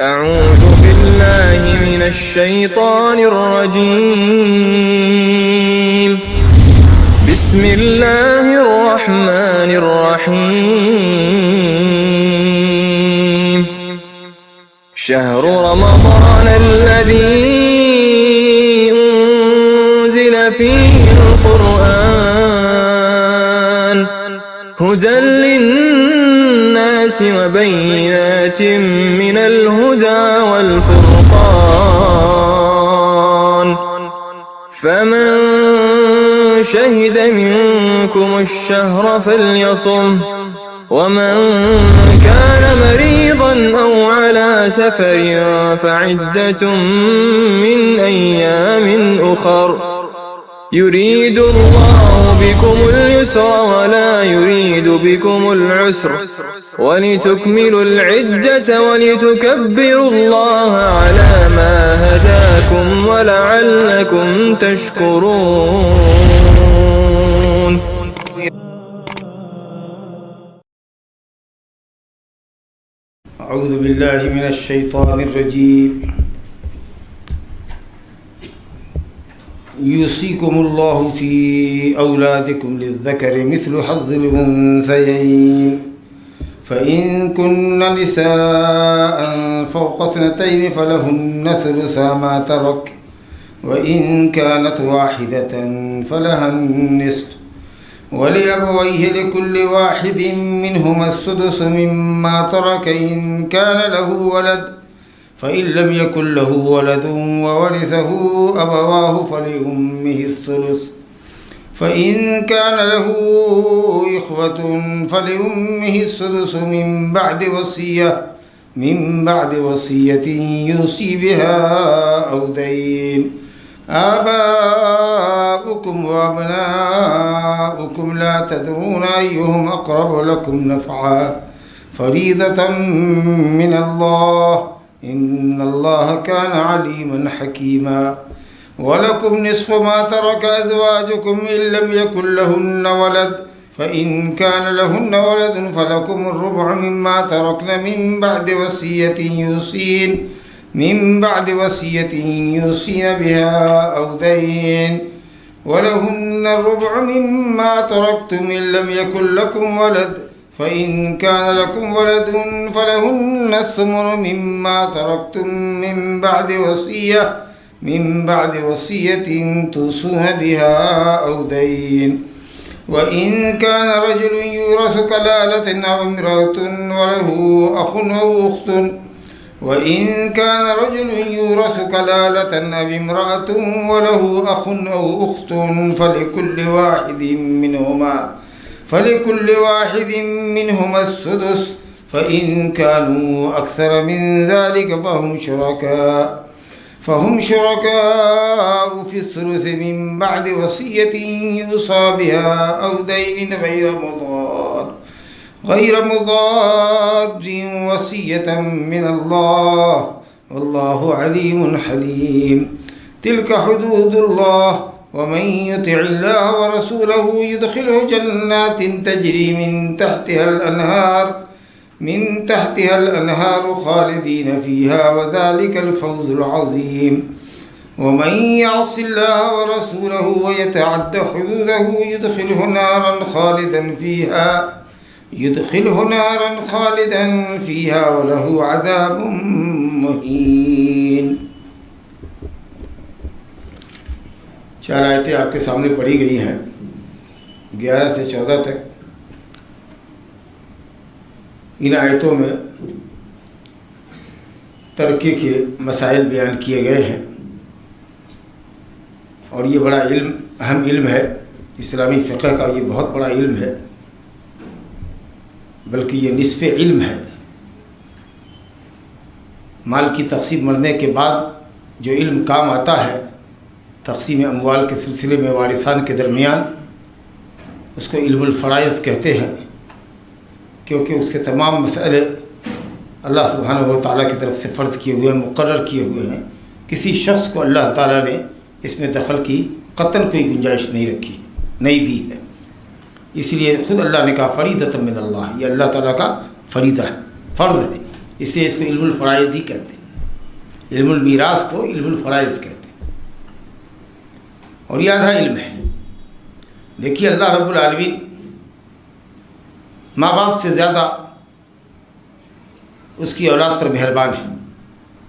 أعوذ بالله من الشيطان الرجيم. بسم الله الرحمن الرحيم. شهر رمضان الذي أنزل فيه القرآن هدى للناس وبينات من الهدى والفرقان، فمن شهد منكم الشهر فليصم، ومن كان مريضا أو على سفر فعدة من أيام أخر، يريد الله بكم اليسر ولا يريد بكم العسر، ولتكملوا العدة ولتكبروا الله على ما هداكم ولعلكم تشكرون. أعوذ بالله من الشيطان الرجيم. يوصيكم الله في أولادكم للذكر مثل حظ الأنثيين، فإن كن نساء فوق اثنتين فلهن ثلثا ما ترك، وإن كانت واحدة فلها النصف، ولأبويه لكل واحد منهما السدس مما ترك إن كان له ولد، فإن لم يكن له ولد وورثه أبواه فلأمه الثلث، فإن كان له إخوة فلأمه السدس من بعد وصية يوصي بها أو دين. آباؤكم وأبناؤكم لا تدرون أيهم أقرب لكم نفعا، فريضة من الله، إن الله كان عليما حكيما. ولكم نصف ما ترك أزواجكم إن لم يكن لهن ولد، فإن كان لهن ولد فلكم الربع مما تركن من بعد وصية يوصين بها أو دين، ولهن الربع مما تركتم إن لم يكن لكم ولد، فإن كان لكم ولد فلهن الثمن مما تركتم من بعد وصية توصون بها أو دين. وإن كان رجل يورث كلالة أو امرأة وله أخ أو أخت، فلكل واحد منهما السدس، فإن كانوا أكثر من ذلك فهم شركاء في الثلث من بعد وصية يوصى بها أو دين غير مضار وصية من الله، والله عليم حليم. تلك حدود الله، ومن يطع الله ورسوله يدخله جنات تجري من تحتها الأنهار خالدين فيها، وذلك الفوز العظيم. ومن يعص الله ورسوله ويتعد حدوده يدخله نارا خالدا فيها وله عذاب مهين. 4 آیتیں آپ کے سامنے پڑھی گئی ہیں 11 سے 14 تک. ان آیتوں میں ترکے کے مسائل بیان کیے گئے ہیں، اور یہ بڑا اہم علم ہے. اسلامی فقہ کا یہ بہت بڑا علم ہے، بلکہ یہ نصف علم ہے. مال کی تقسیم مرنے کے بعد جو علم کام آتا ہے تقسیم اموال کے سلسلے میں وارثان کے درمیان، اس کو علم الفرائض کہتے ہیں، کیونکہ اس کے تمام مسئلے اللہ سبحانہ و تعالیٰ کی طرف سے فرض کیے ہوئے ہیں، مقرر کیے ہوئے ہیں. کسی شخص کو اللہ تعالیٰ نے اس میں دخل کی قطعاً کوئی گنجائش نہیں دی ہے. اس لیے خود اللہ نے کہا فریضۃ من اللہ، یہ اللہ تعالیٰ کا فریضہ ہے، فرض ہے. اس لیے اس کو علم الفرائض ہی کہتے ہیں، علم المیراث کو علم الفرائض کہتے ہیں، اور یہ آدھا علم ہے۔ دیکھیے اللہ رب العالمین ماں باپ سے زیادہ اس کی اولاد پر مہربان ہے۔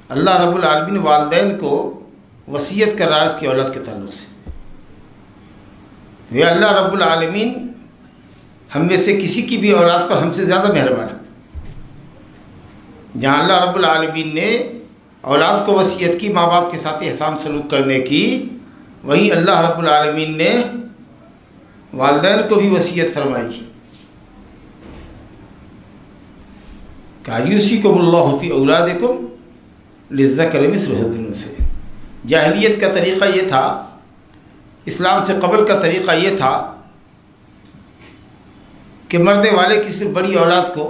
اللہ رب العالمین والدین کو وصیت کر رہا ہے اس کی اولاد کے تعلق سے۔ یہ اللہ رب العالمین ہم میں سے کسی کی بھی اولاد پر ہم سے زیادہ مہربان ہے۔ جہاں اللہ رب العالمین نے اولاد کو وصیت کی ماں باپ کے ساتھ احسان سلوک کرنے کی، وہی اللہ رب العالمین نے والدین کو بھی وصیت فرمائی کہ یوصیکم اللہ فی اولادکم للذکر مثل حظ الانثیین۔ جاہلیت کا طریقہ یہ تھا، اسلام سے قبل کا طریقہ یہ تھا کہ مرنے والے کی صرف بڑی اولاد کو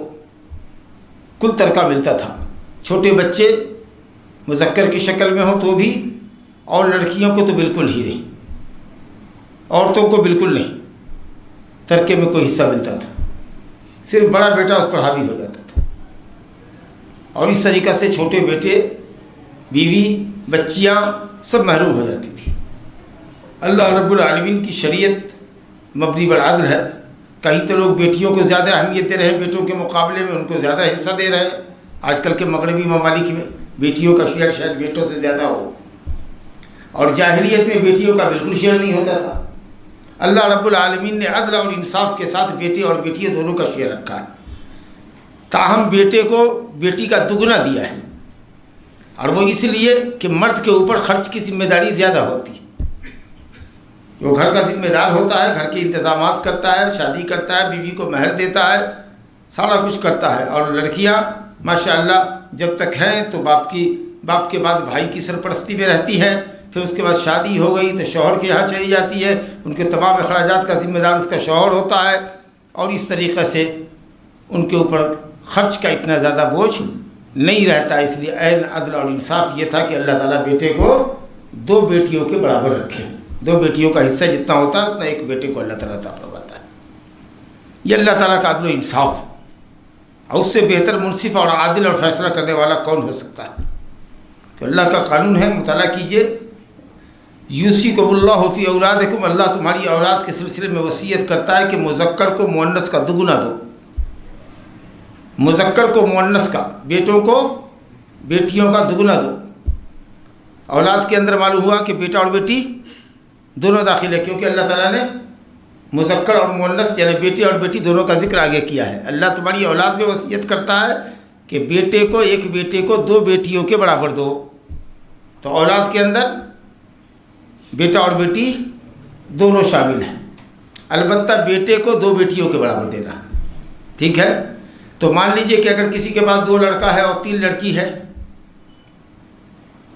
کل ترکہ ملتا تھا، چھوٹے بچے مذکر کی شکل میں ہوں تو بھی، اور لڑکیوں کو تو بالکل ہی نہیں، عورتوں کو بالکل نہیں، ترکے میں کوئی حصہ ملتا تھا، صرف بڑا بیٹا اس پر حاوی ہو جاتا تھا، اور اس طریقہ سے چھوٹے بیٹے، بیوی، بچیاں سب محروم ہو جاتی تھی۔ اللہ رب العالمین کی شریعت مبنی بر عدل ہے۔ کہیں تو لوگ بیٹیوں کو زیادہ اہمیت دے رہے ہیں، بیٹوں کے مقابلے میں ان کو زیادہ حصہ دے رہے ہیں۔ آج کل کے مغربی ممالک میں بیٹیوں کا شیئر شاید بیٹوں سے زیادہ ہو، اور جاہلیت میں بیٹیوں کا بالکل شیئر نہیں ہوتا تھا۔ اللہ رب العالمین نے عدل اور انصاف کے ساتھ بیٹے اور بیٹیاں دونوں کا شیئر رکھا ہے، تاہم بیٹے کو بیٹی کا دگنا دیا ہے، اور وہ اس لیے کہ مرد کے اوپر خرچ کی ذمہ داری زیادہ ہوتی ہے۔ وہ گھر کا ذمہ دار ہوتا ہے، گھر کے انتظامات کرتا ہے، شادی کرتا ہے، بیوی کو مہر دیتا ہے، سارا کچھ کرتا ہے، اور لڑکیاں ماشاءاللہ جب تک ہیں تو باپ کے بعد بھائی کی سرپرستی میں رہتی ہیں، پھر اس کے بعد شادی ہو گئی تو شوہر کے یہاں چلی جاتی ہے، ان کے تمام اخراجات کا ذمہ دار اس کا شوہر ہوتا ہے، اور اس طریقے سے ان کے اوپر خرچ کا اتنا زیادہ بوجھ نہیں رہتا۔ اس لیے عین عدل اور انصاف یہ تھا کہ اللہ تعالیٰ بیٹے کو 2 بیٹیوں کے برابر رکھے، 2 بیٹیوں کا حصہ جتنا ہوتا ہے اتنا ایک بیٹے کو اللہ تعالیٰ عطا فرماتا ہے۔ یہ اللہ تعالیٰ کا عدل و انصاف ہے، اور اس سے بہتر منصف اور عادل اور فیصلہ کرنے والا کون ہو سکتا ہے؟ تو اللہ کا قانون ہے، مطالعہ کیجئے۔ یوصیکم اللہ فی اولادکم، اللہ تمہاری اولاد کے سلسلے میں وصیت کرتا ہے کہ مذکر کو مؤنث کا دگنا دو، مذکر کو مؤنث کا، بیٹوں کو بیٹیوں کا دگنا دو۔ اولاد کے اندر معلوم ہوا کہ بیٹا اور بیٹی دونوں داخل ہے، کیونکہ اللہ تعالیٰ نے مذکر اور مؤنث یعنی بیٹے اور بیٹی دونوں کا ذکر آگے کیا ہے۔ اللہ تمہاری اولاد میں وصیت کرتا ہے کہ ایک بیٹے کو 2 بیٹیوں کے برابر دو۔ تو اولاد کے اندر بیٹا اور بیٹی دونوں شامل ہیں، البتہ بیٹے کو 2 بیٹیوں کے برابر دینا، ٹھیک ہے؟ تو مان لیجئے کہ اگر کسی کے پاس 2 لڑکا ہے اور 3 لڑکی ہے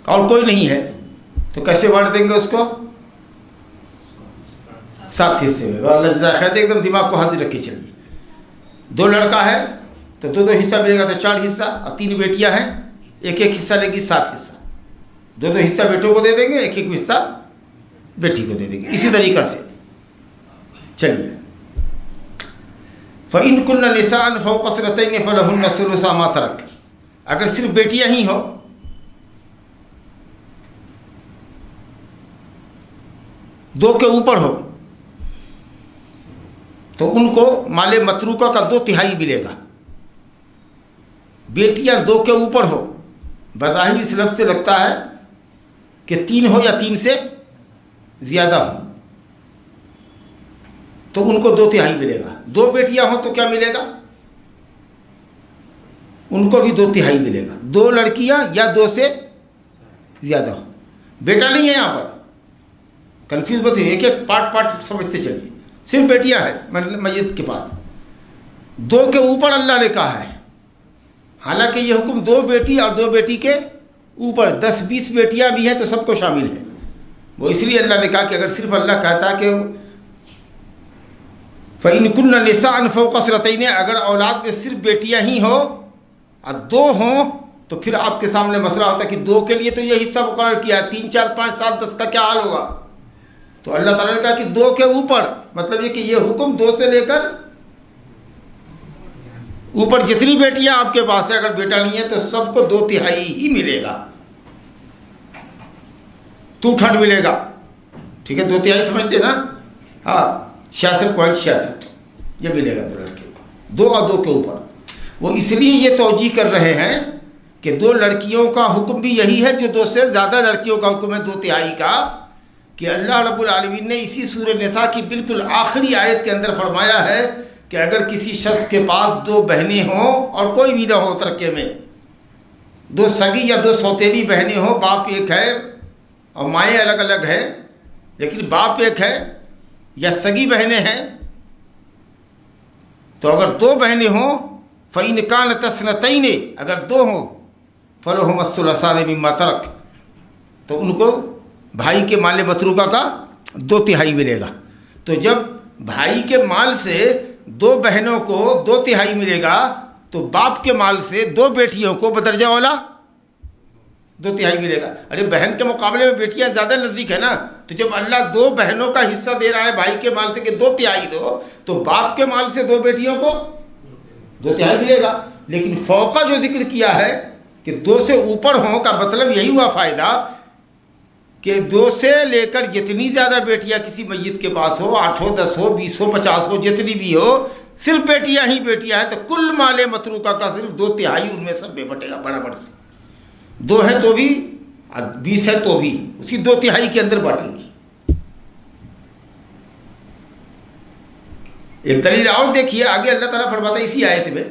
اور کوئی نہیں ہے، تو کیسے بانٹ دیں گے اس کو؟ 7 حصے میں۔ اللہ جزائے خیر دے، ایک دم دماغ کو حاضر رکھ کے چلیے۔ 2 لڑکا ہے تو 2 حصہ ملے گا، تو 4 حصہ، اور 3 بیٹیاں ہیں، ایک حصہ لے گی، 7 حصہ۔ 2 حصہ بیٹوں کو دے دیں گے، ایک حصہ بیٹی کو دے دیں گے، اسی طریقہ سے چلیے۔ فَإِن كُنَّ نِسَاءً فَوْقَ اثْنَتَيْنِ فَلَهُنَّ ثُلُثَا مَا تَرَكَ، اگر صرف بیٹیاں ہی ہوں، 2 کے اوپر ہو، تو ان کو مال متروکہ کا 2/3 ملے گا۔ بیٹیاں 2 کے اوپر ہو، بظاہر اس لفظ سے لگتا ہے کہ 3 ہو یا 3 سے زیادہ ہو، تو ان کو 2/3 ملے گا۔ 2 بیٹیاں ہوں تو کیا ملے گا؟ ان کو بھی 2/3 ملے گا۔ 2 لڑکیاں یا 2 سے زیادہ ہو، بیٹا نہیں ہے یہاں پر، کنفیوز مت ہوئے، ایک پارٹ سمجھتے چلیے۔ صرف بیٹیاں ہیں میت کے پاس، 2 کے اوپر اللہ نے کہا ہے، حالانکہ یہ حکم 2 بیٹی اور 2 بیٹی کے اوپر 10-20 بیٹیاں بھی ہیں تو سب کو شامل ہے۔ وہ اس لیے اللہ نے کہا کہ اگر صرف اللہ کہتا کہ فَإِن كُنَّ نِسَاءً فَوْقَ اثْنَتَيْنِ، اگر اولاد میں صرف بیٹیاں ہی ہوں اور 2 ہوں، تو پھر آپ کے سامنے مسئلہ ہوتا ہے کہ 2 کے لیے تو یہ حصہ مقرر کیا ہے، 3 4 5 7 10 کا کیا حال ہوگا؟ تو اللہ تعالیٰ نے کہا کہ 2 کے اوپر، مطلب یہ کہ یہ حکم 2 سے لے کر اوپر جتنی بیٹیاں آپ کے پاس ہے، اگر بیٹا نہیں ہے تو سب کو 2/3 ہی ملے گا، 2/3 ملے گا، ٹھیک ہے؟ 2/3 سمجھتے نا؟ ہاں، 66.66 یہ ملے گا 2 لڑکیوں کو، 2 اور 2 کے اوپر۔ وہ اس لیے یہ توجیہ کر رہے ہیں کہ 2 لڑکیوں کا حکم بھی یہی ہے جو 2 سے زیادہ لڑکیوں کا حکم ہے 2/3 کا، کہ اللہ رب العالمین نے اسی سورہ نساء کی بالکل آخری آیت کے اندر فرمایا ہے کہ اگر کسی شخص کے پاس 2 بہنیں ہوں اور کوئی بھی نہ ہو ترکے میں، 2 سگی یا 2 سوتیلی بہنیں ہوں، باپ ایک ہے اور مائیں الگ الگ ہے لیکن باپ ایک ہے، یا سگی بہنیں ہیں، تو اگر 2 بہنیں ہوں فَإِنْ كَانَتْ اثْنَتَيْنِ، اگر 2 ہوں فَلَهُمَا الثُّلُثَانِ مِمَّا تَرَكَ، تو ان کو بھائی کے مال متروکہ کا 2/3 ملے گا۔ تو جب بھائی کے مال سے 2 بہنوں کو 2/3 ملے گا تو باپ کے مال سے 2 بیٹیوں کو بدرجہ اولا 2/3 ملے گا۔ ارے بہن کے مقابلے میں بیٹیاں زیادہ نزدیک ہے نا، تو جب اللہ 2 بہنوں کا حصہ دے رہا ہے بھائی کے مال سے کہ 2/3 دو، تو باپ کے مال سے 2 بیٹیوں کو 2/3 ملے گا۔ لیکن فوقہ جو ذکر کیا ہے کہ 2 سے اوپر ہوں کا مطلب یہی ہوا فائدہ کہ 2 سے لے کر جتنی زیادہ بیٹیاں کسی میت کے پاس ہو، 8 ہو، 10 ہو، 20 ہو، 50 ہو، جتنی بھی ہو، صرف بیٹیاں ہی بیٹیاں ہیں، تو کل مال متروکہ کا صرف 2/3 ان میں سب میں بٹے گا برابر سے۔ 2 ہے تو بھی، 20 ہے تو بھی اسی 2/3 کے اندر بانٹیں گی۔ ایک دلیل اور دیکھیے آگے اللہ تعالیٰ فرماتا ہے اسی آیت میں،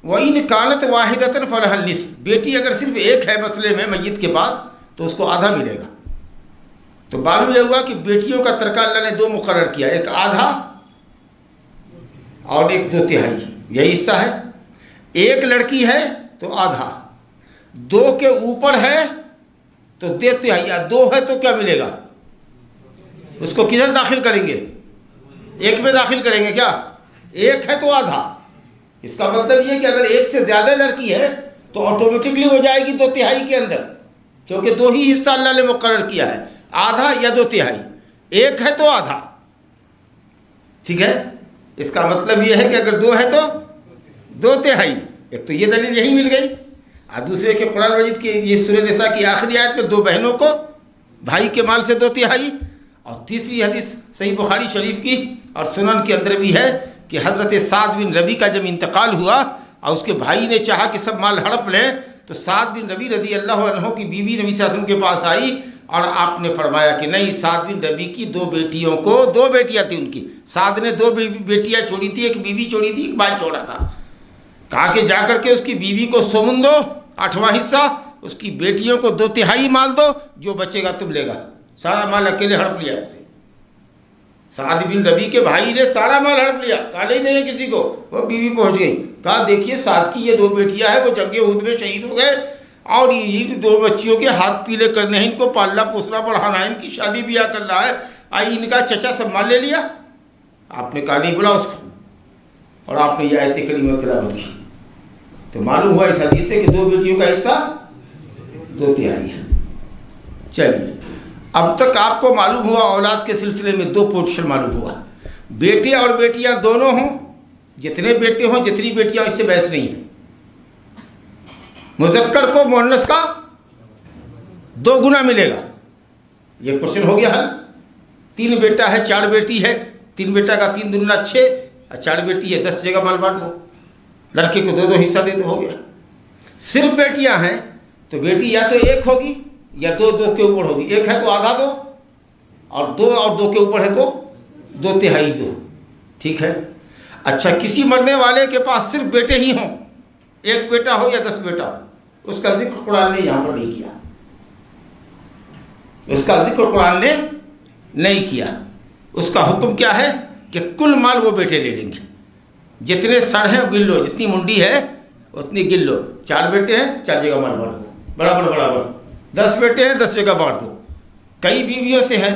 وَإِنْ كَانَتْ وَاحِدَةً فَلَهَا النِّصْفُ، بیٹی اگر صرف ایک ہے مسئلے میں میت کے پاس تو اس کو آدھا ملے گا۔ تو معلوم یہ ہوا کہ بیٹیوں کا ترکہ اللہ نے 2 مقرر کیا، ایک آدھا اور ایک 2/3، یہی حصہ ہے۔ ایک لڑکی ہے تو آدھا، 2 کے اوپر ہے تو 2/3، 2 ہے تو کیا ملے گا؟ اس کو کدھر داخل کریں گے؟ 1 میں داخل کریں گے کیا؟ 1 ہے تو آدھا، اس کا مطلب یہ کہ اگر 1 سے زیادہ لڑکی ہے تو آٹومیٹکلی ہو جائے گی 2/3 کے اندر، کیونکہ 2 ہی حصہ اللہ نے مقرر کیا ہے، آدھا یا 2/3۔ 1 ہے تو آدھا، ٹھیک ہے؟ اس کا مطلب یہ ہے کہ اگر 2 ہے تو 2/3۔ ایک تو یہ دلیل یہی مل گئی، اور دوسرے کہ قرآن مجید کی یہ سورہ نساء کی آخری آیت میں 2 بہنوں کو بھائی کے مال سے 2/3، اور تیسری حدیث صحیح بخاری شریف کی اور سنن کے اندر بھی ہے کہ حضرت سعد بن ربی کا جب انتقال ہوا اور اس کے بھائی نے چاہا کہ سب مال ہڑپ لیں، تو سعد بن ربی رضی اللہ عنہ کی بیوی نبی صلی اللہ علیہ وسلم کے پاس آئی اور آپ نے فرمایا کہ نہیں، سعد بن ربی کی 2 بیٹیوں کو، 2 بیٹیاں تھیں ان کی، سعد نے 2 بیٹیاں چھوڑی تھی، ایک بیوی چھوڑی تھی، ایک بھائی چھوڑا تھا، کہا کہ جا کر کے اس کی بیوی کو سمن دو 8واں حصہ، اس کی بیٹیوں کو 2/3 مال دو، جو بچے گا تم لے گا۔ سارا مال اکیلے ہڑپ لیا اس سے، سعد بن ربی کے بھائی نے سارا مال ہڑپ لیا، کہا نہیں دیں گے کسی کو۔ وہ بیوی پہنچ گئی، کہا دیکھیے سعد کی یہ 2 بیٹیاں ہیں، وہ جنگ احد میں شہید ہو گئے، اور یہ 2 بچیوں کے ہاتھ پیلے کرنے ہیں، ان کو پالنا پوسنا پڑھانا ہے، ان کی شادی بیاہ کرنا ہے، آئی ان کا چچا سب مال لے لیا۔ آپ نے کہا نہیں بلا اس کو، اور آپ نے یہ آیت کریمہ تلاوت کی، تو معلوم ہوا اس حدیث سے کہ 2 بیٹیوں کا حصہ 2/3 ہے۔ چلیے اب تک آپ کو معلوم ہوا اولاد کے سلسلے میں 2 پوزیشن معلوم ہوا، بیٹے اور بیٹیاں دونوں ہوں، جتنے بیٹے ہوں جتنی بیٹیاں، اس سے بحث نہیں ہے۔ مذکر کو مؤنث کا 2 گنا ملے گا، یہ کوشچن ہو گیا حل۔ 3 بیٹا ہے 4 بیٹی ہے، 3 بیٹا کا 3 دگنا 6، اور 4 بیٹی ہے 10 جگہ مال بانٹ دو، لڑکے کو 2 حصہ دے تو ہو گیا۔ صرف بیٹیاں ہیں تو بیٹی یا تو 1 ہوگی یا 2 کے اوپر ہوگی، 1 ہے تو آدھا دو، اور 2 کے اوپر ہے تو 2/3 دو، ٹھیک ہے؟ اچھا کسی مرنے والے کے پاس صرف بیٹے ہی ہوں، 1 بیٹا ہو یا 10 بیٹا ہو، اس کا ذکر قرآن نے یہاں پر نہیں کیا، اس کا ذکر قرآن نے نہیں کیا۔ اس کا حکم کیا ہے کہ کل مال وہ بیٹے لے لیں گے، جتنے سر ہیں گن لو، جتنی منڈی ہے اتنی گن لو، 4 بیٹے ہیں 4 جگہ مال بانٹ دو، برابر برابر، 10 بیٹے ہیں 10 جگہ بانٹ دو۔ کئی بیویوں سے ہیں،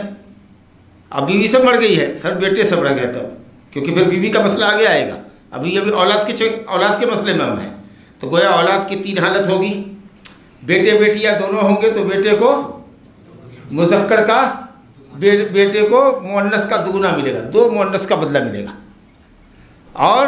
اب بیوی سب مر گئی ہے، سر بیٹے سب رہ گئے تب، کیونکہ پھر بیوی کا مسئلہ آگے آئے گا، ابھی اولاد کے مسئلے میں ہم ہیں، تو گویا اولاد کی 3 حالت ہوگی، بیٹے بیٹیاں دونوں ہوں گے تو بیٹے کو مذکر کا، بیٹے کو مؤنث کا 2 گنا ملے گا، 2 مؤنث کا بدلہ ملے گا، اور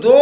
2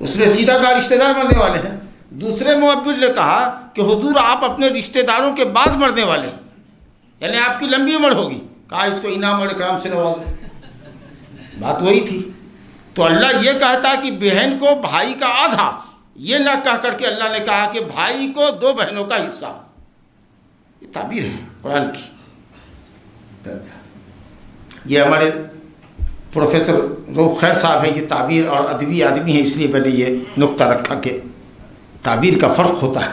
اس نے سیدھا کہا رشتہ دار مرنے والے ہیں. دوسرے معبر نے کہا کہ حضور آپ اپنے رشتہ داروں کے بعد مرنے والے ہیں، یعنی آپ کی لمبی عمر ہوگی. کہا اس کو انعام اور اکرام سے نوازو. بات وہی تھی. تو اللہ یہ کہتا کہ بہن کو بھائی کا آدھا، یہ نہ کہہ کر کے اللہ نے کہا کہ بھائی کو 2 بہنوں کا حصہ. یہ تعبیر ہے قرآن کی. یہ ہمارے پروفیسر روح خیر صاحب ہیں، یہ تعبیر اور ادبی آدمی ہیں، اس لیے میں نے یہ نقطہ رکھا کہ تعبیر کا فرق ہوتا ہے.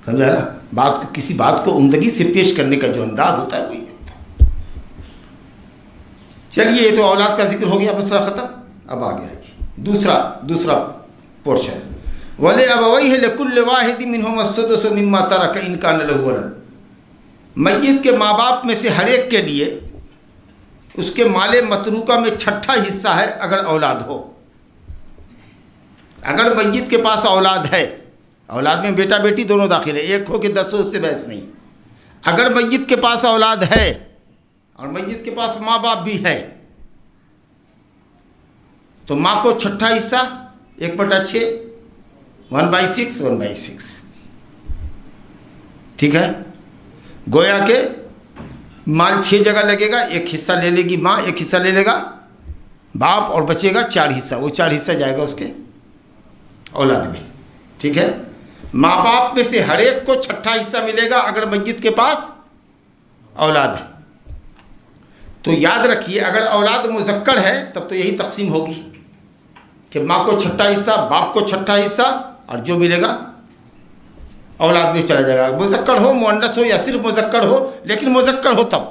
سمجھا نا؟ بات کو، کسی بات کو عمدگی سے پیش کرنے کا جو انداز ہوتا ہے وہی ہوتا ہے. چلیے یہ تو اولاد کا ذکر ہو گیا، مسئلہ ختم. اب آ گیا دوسرا پورشن. وَلِأَبَوَيْهِ لِكُلِّ وَاحِدٍ مِّنْهُمَا السُّدُسُ مِمَّا تَرَكَ إِن كَانَ لَهُ وَلَدٌ. میت کے ماں باپ میں سے ہر ایک کے لیے اس کے مال متروکہ میں 6واں حصہ ہے اگر اولاد ہو. اگر میت کے پاس اولاد ہے، اولاد میں بیٹا بیٹی دونوں داخل ہے، ایک ہو کہ 10 ہو اس سے بحث نہیں. اگر میت کے پاس اولاد ہے اور میت کے پاس ماں باپ بھی ہے تو ماں کو 6واں حصہ 1/6، 1/6 1/6. ٹھیک ہے؟ گویا کہ مال 6 جگہ لگے گا، ایک حصہ لے لے گی ماں، ایک حصہ لے لے گا باپ، اور بچے گا 4 حصہ. وہ 4 حصہ جائے گا اس کے اولاد میں. ٹھیک ہے؟ ماں باپ میں سے ہر ایک کو 6واں حصہ ملے گا اگر میت کے پاس اولاد ہے. تو یاد رکھیے اگر اولاد مذکر ہے تب تو یہی تقسیم ہوگی کہ ماں کو 6واں حصہ، باپ کو 6واں حصہ، اور جو ملے گا اولاد میں چلا جائے گا. مذکر ہو مؤنث ہو یا صرف مذکر ہو، لیکن مذکر ہو تب.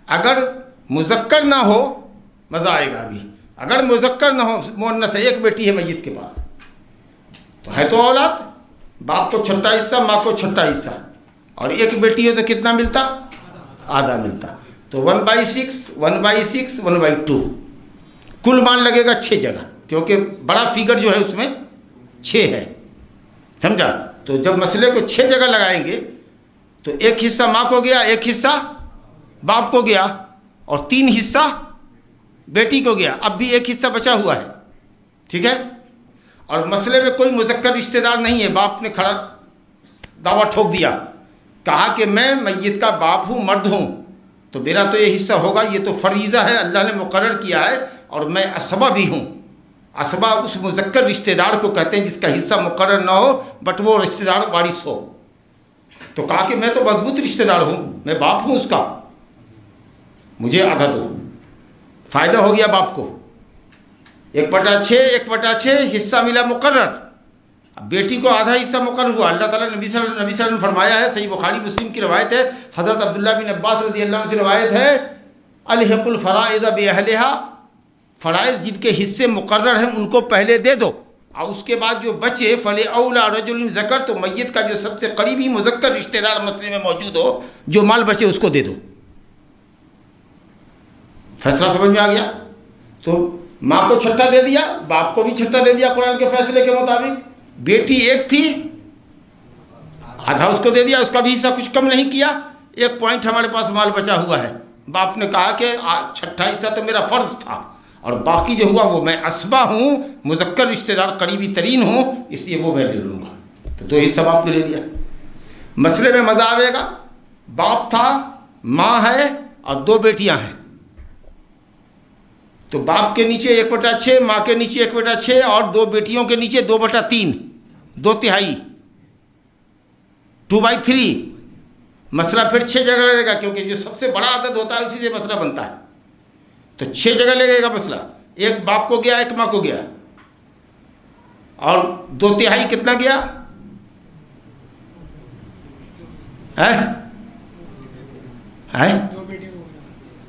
اگر مذکر نہ ہو مزہ آئے گا. ابھی اگر مذکر نہ ہو، مؤنث ہے، ایک بیٹی ہے میت کے پاس، تو ہے تو اولاد. باپ کو 6واں حصہ، ماں کو 6واں حصہ، اور ایک بیٹی ہے تو کتنا ملتا؟ آدھا ملتا. تو 1/6 1/6 1/2. کل مان لگے گا 6 جگہ، کیونکہ بڑا فگر جو ہے اس میں 6 ہے. سمجھا؟ تو جب مسئلے کو 6 جگہ لگائیں گے تو ایک حصہ ماں کو گیا، ایک حصہ باپ کو گیا، اور 3 حصہ بیٹی کو گیا. اب بھی ایک حصہ بچا ہوا ہے. ٹھیک ہے؟ اور مسئلے میں کوئی مذکر رشتہ دار نہیں ہے. باپ نے کھڑا دعویٰ ٹھوک دیا، کہا کہ میں میت کا باپ ہوں، مرد ہوں، تو میرا تو یہ حصہ ہوگا. یہ تو فریضہ ہے، اللہ نے مقرر کیا ہے، اور میں اسبہ بھی ہوں. اسبہ اس مذکر رشتہ دار کو کہتے ہیں جس کا حصہ مقرر نہ ہو بٹ وہ رشتہ دار وارث ہو. تو کہا کہ میں تو مضبوط رشتہ دار ہوں، میں باپ ہوں اس کا، مجھے آدھا دو. فائدہ ہو گیا باپ کو. 1/6 1/6 حصہ ملا مقرر. اب بیٹی کو آدھا حصہ مقرر ہوا. اللہ تعالیٰ نبی صلی اللہ علیہ وسلم نے فرمایا ہے، صحیح بخاری مسلم کی روایت ہے، حضرت عبداللہ بن عباس رضی اللہ عنہ سے روایت ہے، الحق الفرائض باہلھا، فرائض جن کے حصے مقرر ہیں ان کو پہلے دے دو، اور اس کے بعد جو بچے فَلِأَوْلَىٰ رَجُلٍ ذَكَرَ، تو میت کا جو سب سے قریبی مذکر رشتہ دار مسئلے میں موجود ہو، جو مال بچے اس کو دے دو. فیصلہ سمجھ میں آ گیا؟ تو ماں کو 6واں دے دیا، باپ کو بھی 6واں دے دیا قرآن کے فیصلے کے مطابق. بیٹی ایک تھی، آدھا اس کو دے دیا، اس کا بھی حصہ کچھ کم نہیں کیا. 1 پوائنٹ ہمارے پاس مال بچا ہوا ہے. باپ نے کہا کہ 6واں حصہ تو میرا فرض تھا، اور باقی جو ہوا وہ میں اسبہ ہوں، مذکر رشتہ دار قریبی ترین ہوں، اس لیے وہ میں لے لوں گا. تو 2 حصہ باپ نے لے لیا. مسئلے میں مزہ آئے گا. باپ تھا، ماں ہے، اور 2 بیٹیاں ہیں. تو باپ کے نیچے 1/6، ماں کے نیچے 1/6، اور 2 بیٹیوں کے نیچے 2/3، 2/3، 2/3. مسئلہ پھر 6 جگہ لگے گا، کیونکہ جو سب سے بڑا عدد ہوتا ہے اسی سے مسئلہ بنتا ہے. تو 6 جگہ لگے گا مسئلہ. 1 باپ کو گیا، 1 ماں کو گیا، اور 2/3 کتنا گیا؟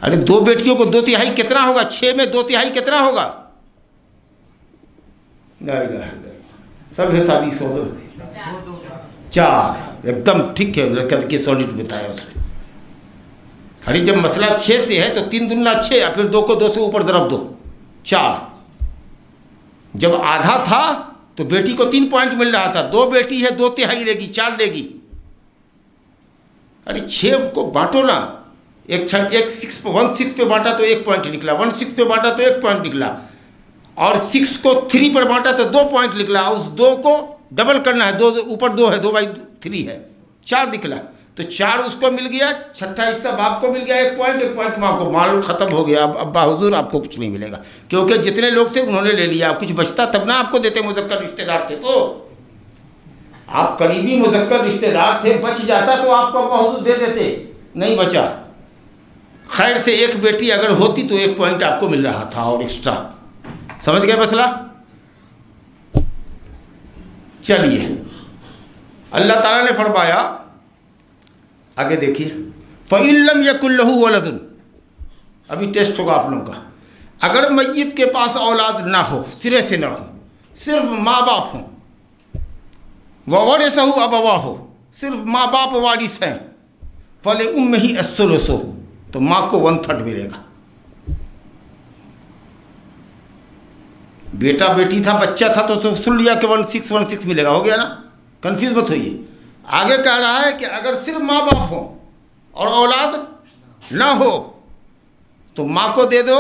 ارے 2 بیٹیوں کو 2/3 کتنا ہوگا؟ 6 میں 2/3 کتنا ہوگا؟ سب حسابی 4. ایک دم ٹھیک ہے، سالڈ بتایا اس نے. ارے جب مسئلہ 6 سے ہے تو 3 دنا 6، اور پھر 2 کو 2 سے اوپر ضرب دو، 4. جب آدھا تھا تو بیٹی کو 3 پوائنٹ مل رہا تھا. 2 بیٹی ہے، 2/3 لے گی، 4 لے گی. ارے 6 کو بانٹو نا. 1/6 پہ بانٹا تو 1 پوائنٹ نکلا، 1/6 پہ بانٹا تو 1 پوائنٹ نکلا. اور 6 کو 3 پر بانٹا تو 2 پوائنٹ نکلا, اس 2 کو ڈبل کرنا ہے, 2 اوپر 2 ہے, 2/3 ہے, 4 نکلا, تو 4 اس کو مل گیا, چھٹا حصہ باپ کو مل گیا, 1 پوائنٹ ماں کو, مال ختم ہو گیا. اب ابا حضور آپ کو کچھ نہیں ملے گا, کیونکہ جتنے لوگ تھے انہوں نے لے لیا, اب کچھ بچتا تب نہ آپ کو دیتے, مذکر رشتہ دار تھے تو آپ قریبی مذکر رشتہ دار تھے, بچ جاتا تو آپ کو ابا حضور دے دیتے, نہیں بچا. خیر سے ایک بیٹی اگر ہوتی تو 1 پوائنٹ آپ کو مل رہا تھا اور ایکسٹرا. سمجھ گئے مسئلہ؟ چلیے اللہ تعالیٰ نے فرمایا, آگے دیکھیے, فَإِن لَّمْ يَكُن لَّهُ وَلَدٌ, ابھی ٹیسٹ ہوگا آپ لوگوں کا. اگر میت کے پاس اولاد نہ ہو, سرے سے نہ ہو, صرف ماں باپ ہوں, وَوَرِثَهُ أَبَوَاهُ, صرف ماں باپ وارث ہیں, فَلِأُمِّهِ الثُّلُثُ, تو ماں کو 1/3 ملے گا. بیٹا بیٹی تھا, بچہ تھا تو سن لیا کہ 1/6 ملے گا, ہو گیا نا, کنفیوز مت ہوئیے. آگے کہہ رہا ہے کہ اگر صرف ماں باپ ہوں اور اولاد نہ ہو تو ماں کو دے دو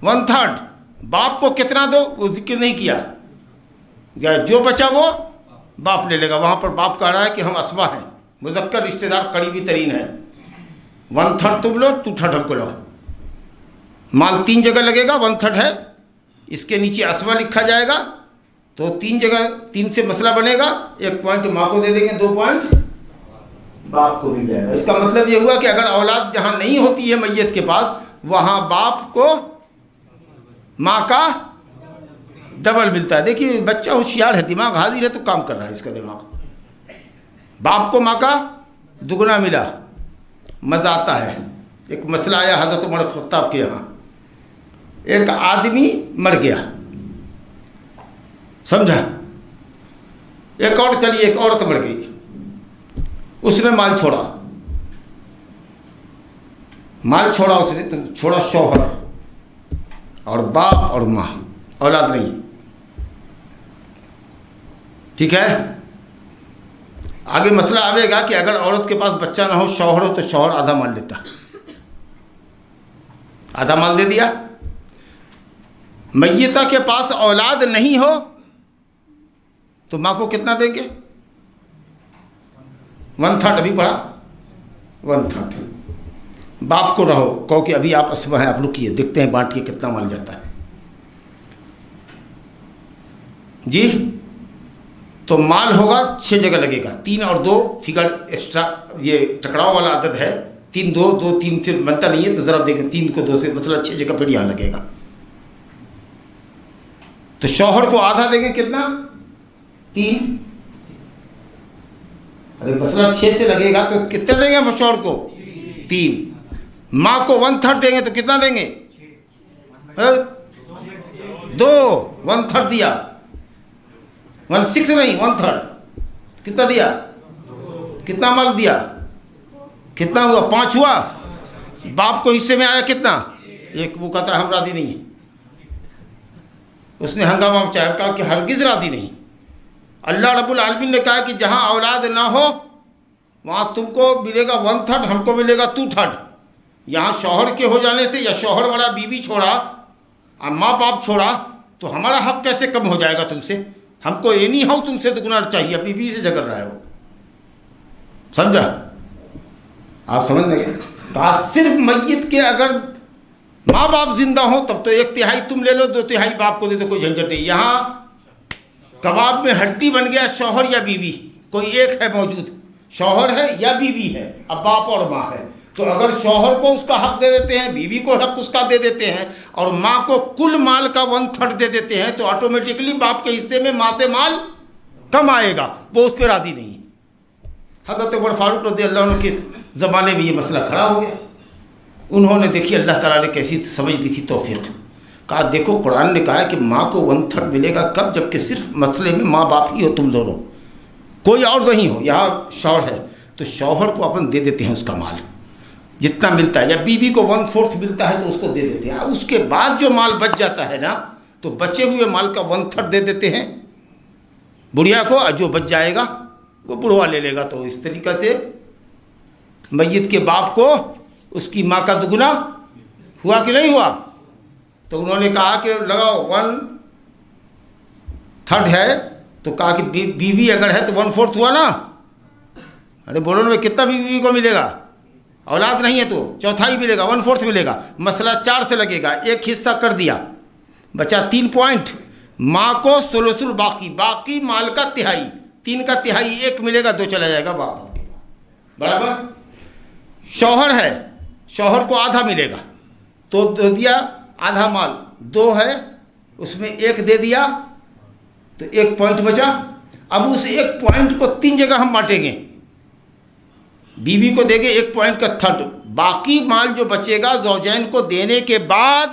1/3, باپ کو کتنا دو وہ ذکر نہیں کیا, جو بچا وہ باپ لے لے گا. وہاں پر باپ کہہ رہا ہے کہ ہم اسبا ہیں, مذکر رشتہ دار قریبی ترین ہے, 1/3 تم لو, 2/3 ہم کو لو. مال 3 جگہ لگے گا, 1/3 ہے, اس کے نیچے اسبا لکھا جائے گا, تو 3 جگہ 3 سے مسئلہ بنے گا, 1 پوائنٹ ماں کو دے دیں گے, 2 پوائنٹ باپ کو مل جائے گا. اس کا مطلب یہ ہوا کہ اگر اولاد جہاں نہیں ہوتی ہے میت کے پاس, وہاں باپ کو ماں کا ڈبل ملتا ہے. دیکھیے بچہ ہوشیار ہے, دماغ حاضر ہے تو کام کر رہا ہے اس کا دماغ. باپ کو ماں کا دگنا ملا, مزہ آتا ہے. ایک مسئلہ آیا حضرت عمر خطاب کے یہاں, ایک آدمی مر گیا, سمجھا, ایک اور چلیے ایک عورت مر گئی, اس نے مال چھوڑا اس نے, تو چھوڑا شوہر اور باپ اور ماں, اولاد نہیں, ٹھیک ہے. آگے مسئلہ آئے گا کہ اگر عورت کے پاس بچہ نہ ہو, شوہر ہو, تو شوہر آدھا مال لیتا, آدھا مال دے دیا. میتہ کے پاس اولاد نہیں ہو تو ماں کو کتنا دیں گے, 1/3, ابھی پڑھا 1/3. باپ کو رہو, کہو کہ ابھی آپ اسبا ہیں, آپ رکیے دیکھتے ہیں بانٹ کے کتنا مال جاتا ہے جی. تو مال ہوگا 6 جگہ لگے گا, 3 اور 2 فگر ایکسٹرا, یہ ٹکراؤ والا عدد ہے, 3 2 2 3 سے بنتا نہیں ہے, تو ذرا دیکھیں 3 کو 2 سے مسئلہ 6 جگہ پھر یہاں لگے گا. تو شوہر کو آدھا دیں گے, کتنا 3, ارے مسئلہ 6 سے لگے گا تو کتنا دیں گے شوہر کو 3, ماں کو 1/3 دیں گے تو کتنا دیں گے 2, 1/3 دیا, 1/6 نہیں 1/3, کتنا دیا, کتنا مال دیا, کتنا ہوا 5 ہوا. باپ کو حصے میں آیا کتنا 1, وہ کہتا ہے ہم راضی نہیں ہیں, اس نے ہنگامہ مچایا, کہا کہ ہرگز راضی نہیں. اللہ رب العالمین نے کہا کہ جہاں اولاد نہ ہو وہاں تم کو ملے گا 1/3, ہم کو ملے گا 2/3. یہاں شوہر کے ہو جانے سے, یا شوہر والا بیوی چھوڑا اور ماں باپ چھوڑا, تو ہمارا حق کیسے کم ہو جائے گا تم سے, ہم کو یہ نہیں ہو تم سے دگنا چاہیے, اپنی بیوی سے جھگڑ رہا ہے وہ, سمجھا آپ سمجھ لیں گے. کہا صرف میت کے اگر ماں باپ زندہ ہوں تب تو 1/3 تم لے لو, 2/3 باپ کو دے دو, کوئی جھنجھٹ نہیں. یہاں کباب میں ہڈی بن گیا, شوہر یا بیوی, کوئی ایک ہے موجود, شوہر ہے یا بیوی ہے, اب باپ اور ماں ہے. تو اگر شوہر کو اس کا حق دے دیتے ہیں, بیوی کو حق اس کا دے دیتے ہیں, اور ماں کو کل مال کا 1/3 دے دیتے ہیں, تو آٹومیٹکلی باپ کے حصے میں ماں سے مال کم آئے گا, وہ اس پہ راضی نہیں. حضرت عمر فاروق رضی اللہ عنہ کے زمانے میں یہ مسئلہ کھڑا ہو گیا. انہوں نے دیکھی اللہ تعالیٰ نے کیسی سمجھ دی تھی توفیق, کہا دیکھو قرآن نے کہا ہے کہ ماں کو 1/3 ملے گا, کب, جب کہ صرف مسئلے میں ماں باپ ہی ہو تم دونوں, کوئی اور نہیں ہو. یہاں شوہر ہے تو شوہر کو اپن دے دیتے ہیں اس کا مال جتنا ملتا ہے, یا بیوی کو 1/4 ملتا ہے تو اس کو دے دیتے ہیں. اس کے بعد جو مال بچ جاتا ہے نا, تو بچے ہوئے مال کا 1/3 دے دیتے ہیں بڑھیا کو, اور جو بچ جائے گا وہ بڑھوا لے لے گا. تو اس طریقہ سے میت کے باپ کو اس کی ماں کا دگنا ہوا کہ نہیں ہوا, تو انہوں نے کہا کہ لگاؤ 1/3 ہے، تو کہا کہ بیوی اگر ہے تو 1/4 ہوا نا. ارے بولو نا کتنا بیوی کو ملے گا؟ اولاد نہیں ہے تو 1/4 ملے گا، 1/4 ملے گا. مسئلہ 4 سے لگے گا، ایک حصہ کر دیا، بچا 3 پوائنٹ. ماں کو ثلث الباقی، باقی مال کا تہائی، 3 کا تہائی 1 ملے گا، 2 چلا جائے گا باپ برابر. شوہر ہے، شوہر کو آدھا ملے گا، تو دیا آدھا مال 2 ہے، اس میں 1 دے دیا تو 1 پوائنٹ بچا. اب اس 1 پوائنٹ کو 3 جگہ ہم بانٹیں گے. بیوی کو دیں گے 1 پوائنٹ کا 1/3، باقی مال جو بچے گا زوجین کو دینے کے بعد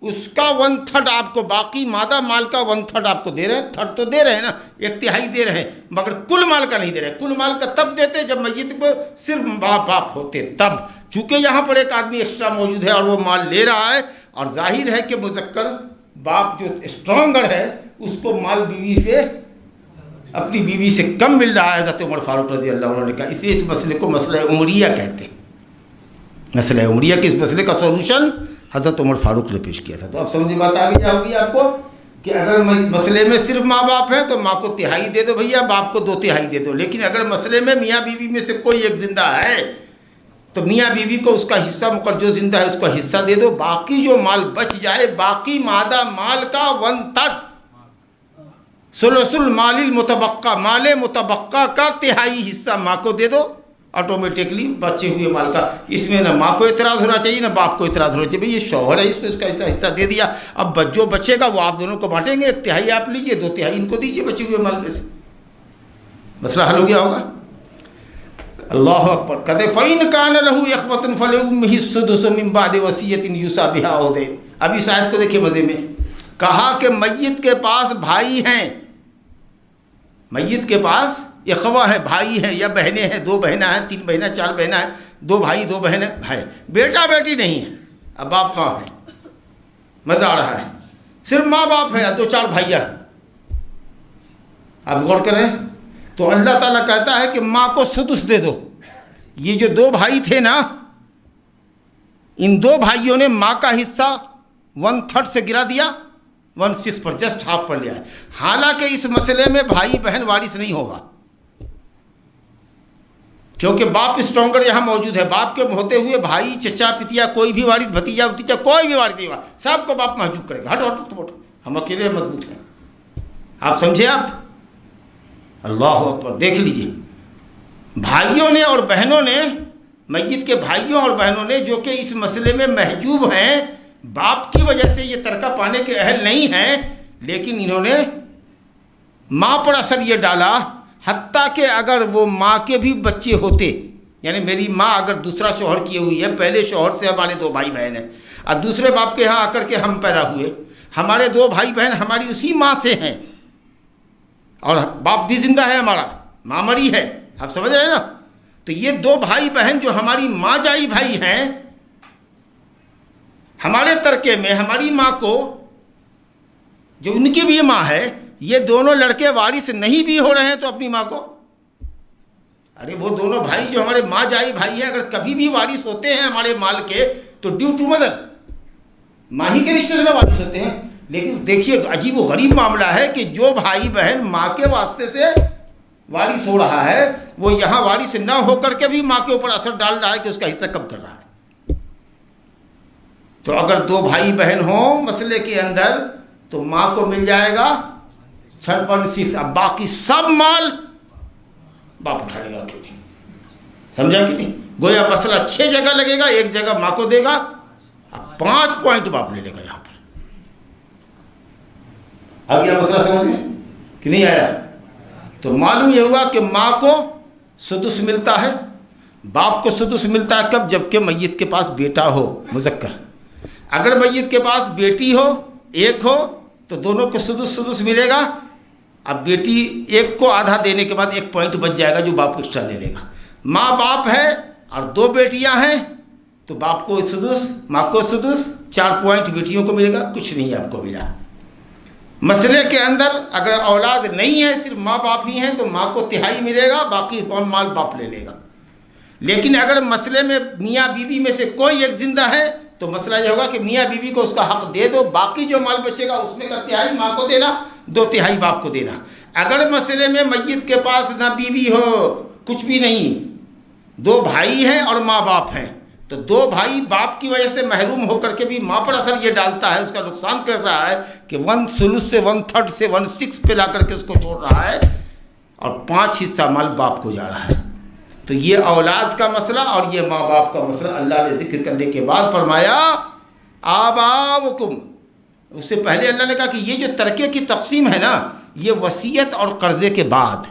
اس کا 1/3 آپ کو، باقی مادہ مال کا 1/3 آپ کو دے رہے ہیں. 1/3 تو دے رہے ہیں نا، 1/3 دے رہے ہیں، مگر کل مال کا نہیں دے رہے. کل مال کا تب دیتے جب میت کو صرف باپ ہوتے تب. چونکہ یہاں پر ایک آدمی ایکسٹرا موجود ہے اور وہ مال لے رہا ہے، اور ظاہر ہے کہ مذکر باپ جو اسٹرانگر ہے اس کو مال بیوی سے، اپنی بیوی سے کم مل رہا ہے. حضرت عمر فاروق رضی اللہ عنہ نے کہا، اس لیے اس مسئلے کو مسئلہ عمریہ کہتے ہیں. مسئلہ عمریہ کے اس مسئلے کا سولوشن حضرت عمر فاروق نے پیش کیا تھا. تو اب سمجھ بات آ گئی ہوگی آپ کو کہ اگر مسئلے میں صرف ماں باپ ہے تو ماں کو تہائی دے دو بھیا، باپ کو 2/3 دے دو. لیکن اگر مسئلے میں میاں بیوی میں سے کوئی ایک زندہ ہے تو میاں بیوی کو اس کا حصہ مقرر، جو زندہ ہے اس کا حصہ دے دو. باقی جو مال بچ جائے، باقی مادہ مال کا 1/3، ثلث المال المتبقع، مال متبقع کا تہائی حصہ ماں کو دے دو. آٹومیٹکلی بچے ہوئے مال کا، اس میں نہ ماں کو اعتراض ہونا چاہیے نہ باپ کو اعتراض ہونا چاہیے. بھئی یہ شوہر ہے، اس کو اس کا حصہ دے دیا. اب جو بچے گا وہ آپ دونوں کو بانٹیں گے. 1/3 آپ لیجئے، 2/3 ان کو دیجئے بچے ہوئے مال میں سے. مسئلہ حل ہو گیا ہوگا. اللہ اکبر. کہتے فَإِنْ كَانَ لَهُ إِخْوَةٌ فَلِأُمِّهِ السُّدُسُ مِنْ بَعْدِ وَصِيَّةٍ يُوصَىٰ بِهَا أَوْ دَيْنٍ. اب اس آیت کو دیکھیں مزے میں. کہا کہ میت کے پاس بھائی ہیں، میت کے پاس اخوہ ہے، بھائی ہیں یا بہنیں ہیں، 2 بہنیں ہیں، 3 بہنیں، 4 بہنیں ہیں، 2 بھائی 2 بہنیں ہیں. بیٹا بیٹی نہیں ہے. اب باپ کہاں ہے؟ مزہ آ رہا ہے. صرف ماں باپ ہے، 2-4 بھائیاں. آپ غور کریں تو اللہ تعالیٰ کہتا ہے کہ ماں کو سدس دے دو. یہ جو 2 بھائی تھے نا، ان 2 بھائیوں نے ماں کا حصہ 1/3 سے گرا دیا، 1/6 پر، جسٹ ہاف پر لیا ہے. حالانکہ اس مسئلے میں بھائی بہن وارث نہیں ہوگا، کیونکہ باپ اسٹرانگر یہاں موجود ہے. باپ کے ہوتے ہوئے بھائی، چچا، پتیا، کوئی بھی وارث، بھتیجا بھتیجا کوئی بھی وارث نہیں ہوگا. سب کو باپ محجوب کرے گا. ہٹو ہٹو ہٹو، ہم اکیلے مضبوط ہیں. آپ سمجھے؟ آپ اللہ اکبر. دیکھ لیجئے، بھائیوں نے اور بہنوں نے، میت کے بھائیوں اور بہنوں نے جو کہ اس مسئلے میں محجوب ہیں، باپ کی وجہ سے یہ ترکہ پانے کے اہل نہیں ہیں، لیکن انہوں نے ماں پر اثر یہ ڈالا. حتیٰ کہ اگر وہ ماں کے بھی بچے ہوتے، یعنی میری ماں اگر دوسرا شوہر کیے ہوئی ہے، پہلے شوہر سے ہمارے 2 بھائی بہن ہیں، اور دوسرے باپ کے یہاں آ کر کے ہم پیدا ہوئے، ہمارے 2 بھائی بہن ہماری اسی ماں سے ہیں، اور باپ بھی زندہ ہے، ہمارا ماں مری ہے. آپ سمجھ رہے ہیں نا؟ تو یہ 2 بھائی بہن جو ہماری ماں جائی بھائی ہیں، ہمارے ترکے میں ہماری ماں کو، جو ان کی بھی ماں ہے، یہ دونوں لڑکے وارث نہیں بھی ہو رہے ہیں تو اپنی ماں کو، ارے وہ دونوں بھائی جو ہمارے ماں جائی بھائی ہیں، اگر کبھی بھی وارث ہوتے ہیں ہمارے مال کے تو ڈیو ٹو مدر، ماں ہی کے رشتے سے وارث ہوتے ہیں. لیکن دیکھیے عجیب و غریب معاملہ ہے کہ جو بھائی بہن ماں کے واسطے سے وارث ہو رہا ہے، وہ یہاں وارث نہ ہو کر کے بھی ماں کے اوپر اثر ڈال رہا ہے کہ اس کا حصہ کم کر رہا ہے. تو اگر 2 بھائی بہن ہوں مسئلے کے اندر تو ماں کو مل جائے گا 3.6. اب باقی سب مال باپ اٹھا لے گا. کیوں نہیں؟ سمجھا کہ نہیں؟ گویا مسئلہ 6 جگہ لگے گا، 1 جگہ ماں کو دے گا، اب 5 پوائنٹ باپ لے لے گا. یہاں پر آ گیا مسئلہ سمجھ میں کہ نہیں آیا؟ تو معلوم یہ ہوا کہ ماں کو سدس ملتا ہے، باپ کو سدس ملتا ہے. کب؟ جبکہ میت کے پاس بیٹا ہو مذکر. اگر میت کے پاس بیٹی ہو، 1 ہو، تو دونوں کو سدس ملے گا. اب بیٹی 1 کو آدھا دینے کے بعد 1 پوائنٹ بچ جائے گا جو باپ ایکسٹرا لے لے گا. ماں باپ ہے اور 2 بیٹیاں ہیں تو باپ کو سدس، ماں کو سدس، 4 پوائنٹ بیٹیوں کو ملے گا. کچھ نہیں آپ کو ملا. مسئلے کے اندر اگر اولاد نہیں ہے، صرف ماں باپ ہی ہیں، تو ماں کو تہائی ملے گا، باقی مال باپ لے لے گا. لیکن اگر مسئلے میں میاں بیوی میں سے کوئی ایک زندہ ہے تو مسئلہ یہ ہوگا کہ میاں بیوی کو اس کا حق دے دو، باقی جو مال بچے گا اس میں کا تہائی ماں کو دینا، 2/3 باپ کو دینا۔ اگر مسئلے میں میت کے پاس نہ بیوی ہو، کچھ بھی نہیں، 2 بھائی ہیں اور ماں باپ ہیں، تو 2 بھائی باپ کی وجہ سے محروم ہو کر کے بھی ماں پر اثر یہ ڈالتا ہے، اس کا نقصان کر رہا ہے کہ 1/3 سے 1/3 سے 1/6 پہ لا کر کے اس کو چھوڑ رہا ہے، اور 5 حصہ مال باپ کو جا رہا ہے۔ تو یہ اولاد کا مسئلہ اور یہ ماں باپ کا مسئلہ اللہ نے ذکر کرنے کے بعد فرمایا آباؤکم، اس سے پہلے اللہ نے کہا کہ یہ جو ترکے کی تقسیم ہے نا، یہ وصیت اور قرضے کے بعد،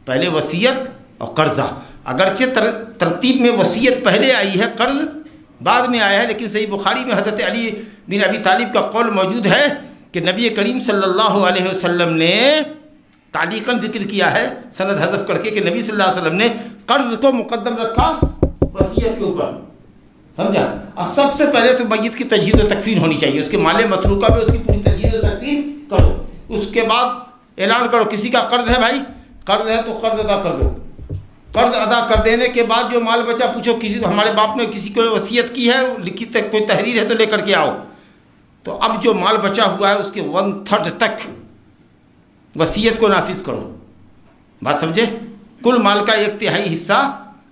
پہلے وصیت اور قرضہ، اگرچہ ترتیب میں وصیت پہلے آئی ہے، قرض بعد میں آیا ہے، لیکن صحیح بخاری میں حضرت علی بن ابی طالب کا قول موجود ہے کہ نبی کریم صلی اللہ علیہ وسلم نے تعلیقاً ذکر کیا ہے سند حذف کر کے کہ نبی صلی اللہ علیہ وسلم نے قرض کو مقدم رکھا وصیت کے اوپر، سمجھا؟ اور سب سے پہلے تو میت کی تجہیز و تکفین ہونی چاہیے، اس کے مال متروکہ میں اس کی پوری تجہیز و تکفین کرو، اس کے بعد اعلان کرو کسی کا قرض ہے بھائی، قرض ہے تو قرض ادا کر دو، قرض ادا کر دینے کے بعد جو مال بچا پوچھو کسی ہمارے باپ نے کسی کو وصیت کی ہے، لکھی تک کوئی تحریر ہے تو لے کر کے آؤ، تو اب جو مال بچا ہوا ہے اس کے 1/3 تک وصیت کو نافذ کرو، بات سمجھے؟ کل مال کا 1/3 حصہ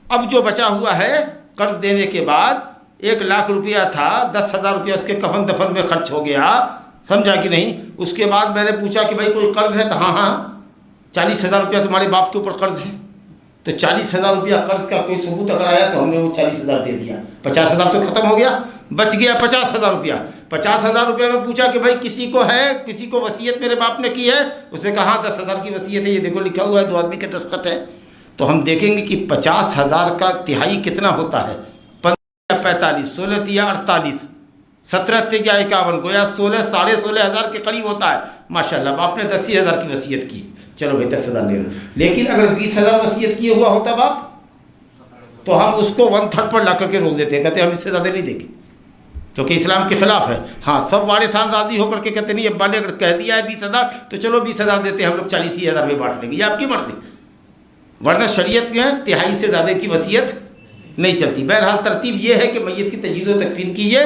اب جو بچا ہوا ہے قرض دینے کے بعد 1 لاکھ روپیہ تھا، 10,000 روپیہ اس کے کفن دفن میں خرچ ہو گیا، سمجھا کہ نہیں؟ اس کے بعد میں نے پوچھا کہ بھائی کوئی قرض ہے تو ہاں 40,000 روپیہ تمہارے باپ کے اوپر قرض ہے، تو 40,000 روپیہ قرض کا کوئی ثبوت اگر آیا تو ہم نے وہ 40,000 دے دیا، 50,000 تو ختم ہو گیا، بچ گیا 50,000 روپیہ۔ 50,000 روپیہ میں پوچھا کہ بھائی کسی کو ہے، کسی کو وصیت میرے باپ نے کی ہے؟ اس نے کہا 10,000 کی وصیت ہے، یہ دیکھو لکھا ہوا ہے 2 آدمی کے دستخط ہے، تو ہم دیکھیں گے کہ 50,000 کا تہائی کتنا ہوتا ہے، 15 45 16 یا 48 17 یا 51 گویا 16,000 کے قریب ہوتا ہے۔ ماشاءاللہ باپ نے 10,000 کی وصیت کی، چلو بھائی 10,000 لے لو، لیکن اگر 20,000 وصیت کیے ہوا ہوتا باپ تو ہم اس کو 1/3 پر لا کر کے روک دیتے ہیں، کہتے ہیں ہم اس سے زیادہ نہیں دیں گے، کیونکہ اسلام کے خلاف ہے۔ ہاں سب وارثان راضی ہو کر کے کہتے نہیں، ابا نے اگر کہہ دیا ہے 20,000 تو چلو 20,000 دیتے ہیں، ہم لوگ 40,000 میں بانٹ لیں گے، یہ آپ کی مرضی، ورنہ شریعت میں تہائی سے زیادہ کی وصیت نہیں چلتی۔ بہرحال ترتیب یہ ہے کہ میت کی تجہیز و تکفین کیجیے،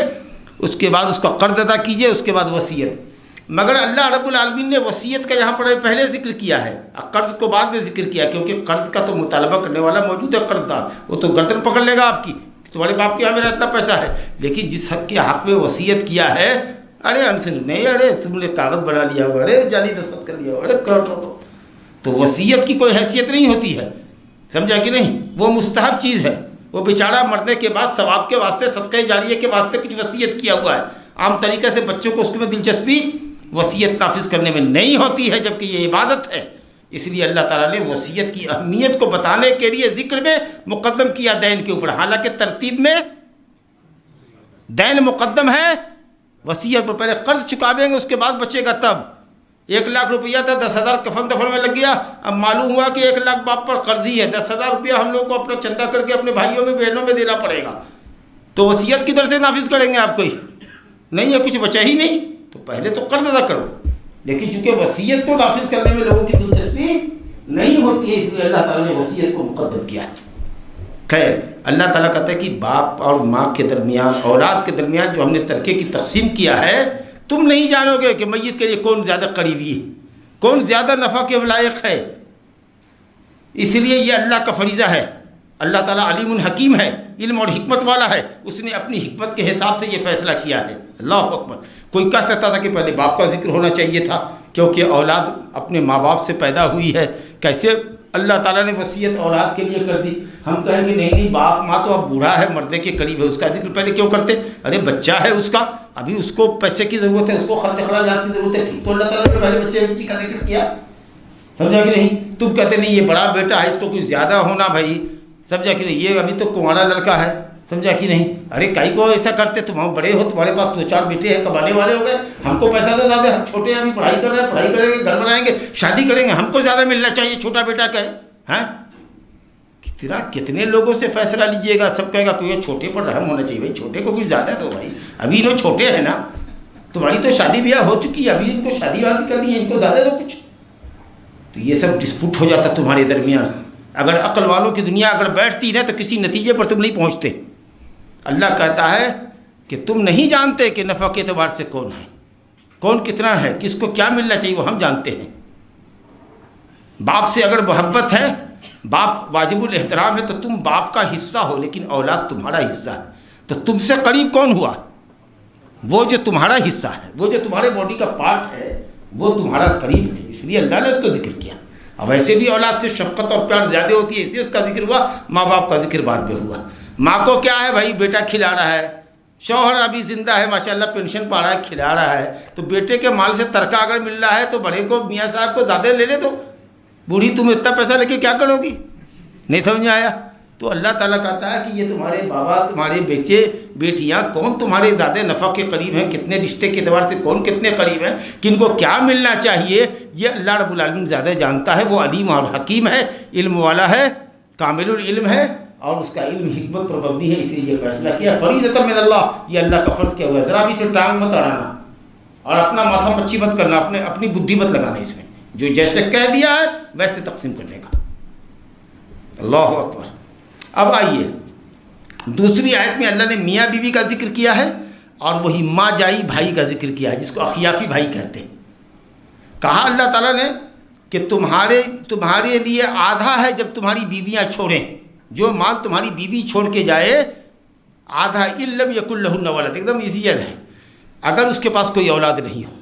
اس کے بعد اس کا قرض ادا کیجیے، اس کے بعد وصیت۔ مگر اللہ رب العالمین نے وصیت کا یہاں پر پہلے ذکر کیا ہے، قرض کو بعد میں ذکر کیا، کیونکہ قرض کا تو مطالبہ کرنے والا موجود ہے، قرض دار، وہ تو گردن پکڑ لے گا آپ کی، تمہارے باپ کے یہاں میرا اتنا پیسہ ہے، لیکن جس حق کے حق میں وصیت کیا ہے، ارے ہم سے نہیں، ارے تم نے کاغذ بنا لیا ہوگا، ارے جعلی دستخط کر لیا ہوگا، ارے تو وصیت کی کوئی حیثیت نہیں ہوتی ہے، سمجھا کہ نہیں؟ وہ مستحب چیز ہے، وہ بیچارہ مرنے کے بعد ثواب کے واسطے صدقہ جاریہ کے واسطے کچھ وصیت کیا ہوا ہے، عام طریقے سے بچوں کو اس میں دلچسپی وصیت نافذ کرنے میں نہیں ہوتی ہے، جبکہ یہ عبادت ہے، اس لیے اللہ تعالیٰ نے وصیت کی اہمیت کو بتانے کے لیے ذکر میں مقدم کیا دین کے اوپر، حالانکہ ترتیب میں دین مقدم ہے، وصیت پر پہلے قرض چکاویں گے، اس کے بعد بچے گا تب۔ 1 لاکھ روپیہ تھا، 10,000 کفن دفن میں لگ گیا، اب معلوم ہوا کہ 1 لاکھ باپ پر قرضی ہے، 10,000 روپیہ ہم لوگ کو اپنا چندہ کر کے اپنے بھائیوں میں بہنوں میں دینا پڑے گا، تو وصیت کدھر سے نافذ کریں گے آپ کوئی؟ نہیں ہے، کچھ بچا ہی نہیں، تو پہلے تو قرض ادا کرو، لیکن چونکہ وصیت کو نافذ کرنے میں لوگوں کی دلچسپی نہیں ہوتی ہے، اس لیے اللہ تعالیٰ نے وصیت کو مقدم کیا ہے۔ خیر، اللہ تعالیٰ کہتا ہے کہ باپ اور ماں کے درمیان، اولاد کے درمیان جو ہم نے ترکے کی تقسیم کیا ہے، تم نہیں جانو گے کہ میت کے لیے کون زیادہ قریبی ہے، کون زیادہ نفع کے لائق ہے، اس لیے یہ اللہ کا فریضہ ہے۔ اللہ تعالیٰ علیم الحکیم ہے، علم اور حکمت والا ہے، اس نے اپنی حکمت کے حساب سے یہ فیصلہ کیا ہے۔ اللہ اکبر۔ کوئی کہہ سکتا تھا کہ پہلے باپ کا ذکر ہونا چاہیے تھا، کیونکہ اولاد اپنے ماں باپ سے پیدا ہوئی ہے، کیسے اللہ تعالیٰ نے وصیت اولاد کے لیے کر دی؟ ہم کہیں گے نہیں باپ ماں تو اب بوڑھا ہے، مرنے کے قریب ہے، اس کا ذکر پہلے کیوں کرتے؟ ارے بچہ ہے اس کا، ابھی اس کو پیسے کی ضرورت ہے، اس کو خرچ اخراجات کی ضرورت ہے، ٹھیک، تو اللہ تعالیٰ نے پہلے بچے کا ذکر کیا، سمجھا کہ نہیں؟ تم کہتے نہیں یہ بڑا بیٹا ہے، اس کو کچھ زیادہ ہونا بھائی، سمجھا کہ نہیں؟ یہ ابھی تو کنوارا لڑکا ہے، سمجھا کہ نہیں؟ ارے کئی کو ایسا کرتے، تم بڑے ہو، تمہارے پاس 2-4 بیٹے ہیں، کمانے والے ہو گئے، ہم کو پیسہ تو زیادہ، ہم چھوٹے ہیں، ابھی پڑھائی کر رہے ہیں، پڑھائی کریں گے، گھر بنائیں گے، شادی کریں گے، ہم کو زیادہ ملنا چاہیے، چھوٹا بیٹا کا ہے، ہاں؟ کتنے لوگوں سے فیصلہ لیجئے گا، سب کہے گا کوئی چھوٹے پر رحم ہونا چاہیے، بھائی چھوٹے کو کچھ زیادہ تو بھائی ابھی انہوں چھوٹے ہیں نا، تمہاری تو شادی بیاہ ہو چکی ہے، ابھی ان کو شادی وادی کرنی ہے، ان کو زیادہ تو کچھ، تو یہ سب ڈسپوٹ ہو جاتا تمہارے درمیان۔ اگر عقل والوں کی دنیا اگر بیٹھتی نا تو کسی نتیجے پر تم نہیں پہنچتے۔ اللہ کہتا ہے کہ تم نہیں جانتے کہ نفع کے اعتبار سے کون ہے، کون کتنا ہے، کس کو کیا ملنا چاہیے، وہ ہم جانتے ہیں۔ باپ سے اگر محبت ہے، باپ واجب الاحترام ہے، تو تم باپ کا حصہ ہو، لیکن اولاد تمہارا حصہ ہے۔ تو تم سے قریب کون ہوا؟ وہ جو تمہارا حصہ ہے، وہ جو تمہارے باڈی کا پارٹ ہے، وہ تمہارا قریب ہے، اس لیے اللہ نے اس کو ذکر کیا۔ اب ویسے بھی اولاد سے شفقت اور پیار زیادہ ہوتی ہے، اس لیے اس کا ذکر ہوا۔ ماں باپ کا ذکر بعد میں ہوا۔ ماں کو کیا ہے بھائی، بیٹا کھلا رہا ہے، شوہر ابھی زندہ ہے ماشاءاللہ، پینشن پا رہا ہے، کھلا رہا ہے، تو بیٹے کے مال سے ترکہ اگر مل رہا ہے تو بڑے کو، میاں صاحب کو زیادہ لے لے، تو بوڑھی تم اتنا پیسہ لے کے کیا کرو گی؟ نہیں سمجھ میں آیا؟ تو اللہ تعالیٰ کہتا ہے کہ یہ تمہارے بابا، تمہارے بیٹے بیٹیاں کون تمہارے زیادہ نفع کے قریب ہیں، کتنے رشتے کے اعتبار سے کون کتنے قریب ہیں، کن کو کیا ملنا چاہیے، یہ اللہ رب العالمین زیادہ جانتا ہے۔ وہ علیم اور حکیم ہے، علم والا ہے، کامل العلم ہے، اور اس کا علم حکمت پر مبنی ہے، اس لیے یہ فیصلہ کیا فریضۃ من اللہ، یہ اللہ کا فرض کیا ہوا ہے۔ ذرا بھی تو ٹانگ مت اڑانا اور اپنا ماتھا پچی مت کرنا، اپنی بدھی مت لگانا، اس میں جو جیسے کہہ دیا ہے ویسے تقسیم کرنے کا۔ اللہ اکبر۔ اب آئیے دوسری آیت میں اللہ نے میاں بیوی کا ذکر کیا ہے، اور وہی ماں جائی بھائی کا ذکر کیا ہے، جس کو اخیافی بھائی کہتے ہیں۔ کہا اللہ تعالیٰ نے کہ تمہارے لیے آدھا ہے جب تمہاری بیویاں چھوڑیں، جو مال تمہاری بیوی چھوڑ کے جائے، آدھا ان لم یکن لہن ولد، ایک دم ایزیئر ہے، اگر اس کے پاس کوئی اولاد نہیں ہو۔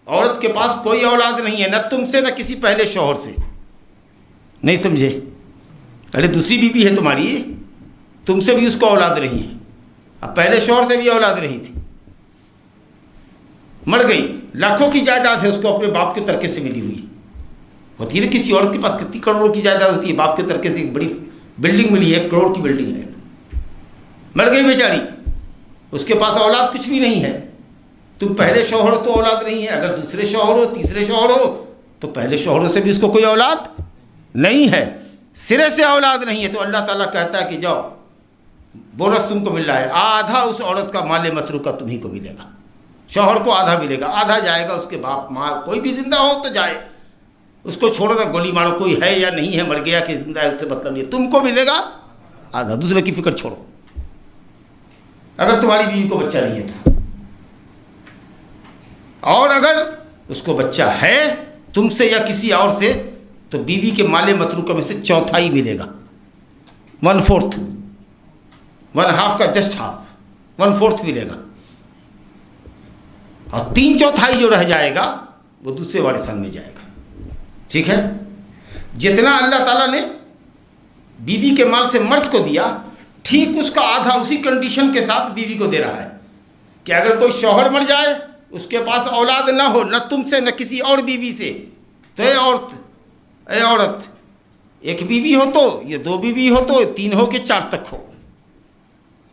عورت کے پاس کوئی اولاد نہیں ہے، نہ تم سے نہ کسی پہلے شوہر سے، نہیں سمجھے؟ پہلے دوسری بیوی ہے تمہاری، تم سے بھی اس کو اولاد نہیں ہے، اب پہلے شوہر سے بھی اولاد نہیں تھی، مر گئی، لاکھوں کی جائیداد ہے، اس کو اپنے باپ کے ترکے سے ملی ہوئی ہوتی ہے۔ کسی عورت کے پاس کتنی کروڑوں کی جائیداد ہوتی ہے، باپ کے ترکے سے ایک بڑی بلڈنگ ملی ہے، 1 کروڑ کی بلڈنگ ہے، مر گئی بیچاری، اس کے پاس اولاد کچھ بھی نہیں ہے۔ تم پہلے شوہر ہو تو اولاد نہیں ہے، اگر دوسرے شوہر ہو، تیسرے شوہر ہو، تو پہلے شوہروں سے بھی اس کو کوئی اولاد نہیں ہے، سرے سے اولاد نہیں ہے۔ تو اللہ تعالیٰ کہتا ہے کہ جاؤ، بونس تم کو مل رہا ہے، آدھا اس عورت کا مال متروکہ تمہیں کو ملے گا، شوہر کو آدھا ملے گا، آدھا جائے گا اس کے باپ ماں، کوئی بھی زندہ ہو تو جائے، اس کو چھوڑو نا، گولی مارو، کوئی ہے یا نہیں ہے، مر گیا کہ زندہ ہے اس سے مطلب نہیں، تم کو ملے گا آدھا، دوسرے کی فکر چھوڑو، اگر تمہاری بیوی کو بچہ نہیں ہے تو، اور اگر اس کو بچہ ہے تم سے یا کسی اور سے، تو بیوی کے مال متروکہ میں سے چوتھائی ملے گا، 1/4، 1/2 کا جسٹ ہاف، 1/4 ملے گا، اور 3/4 جو رہ جائے گا وہ دوسرے وارثان میں جائے گا۔ ٹھیک ہے؟ جتنا اللہ تعالیٰ نے بیوی کے مال سے مرد کو دیا، ٹھیک اس کا آدھا اسی کنڈیشن کے ساتھ بیوی کو دے رہا ہے کہ اگر کوئی شوہر مر جائے، اس کے پاس اولاد نہ ہو، نہ تم سے نہ کسی اور بیوی سے، تو اے عورت، 1 بیوی ہو تو، یہ 2 بیوی ہو تو، 3 ہو کہ 4 تک ہو،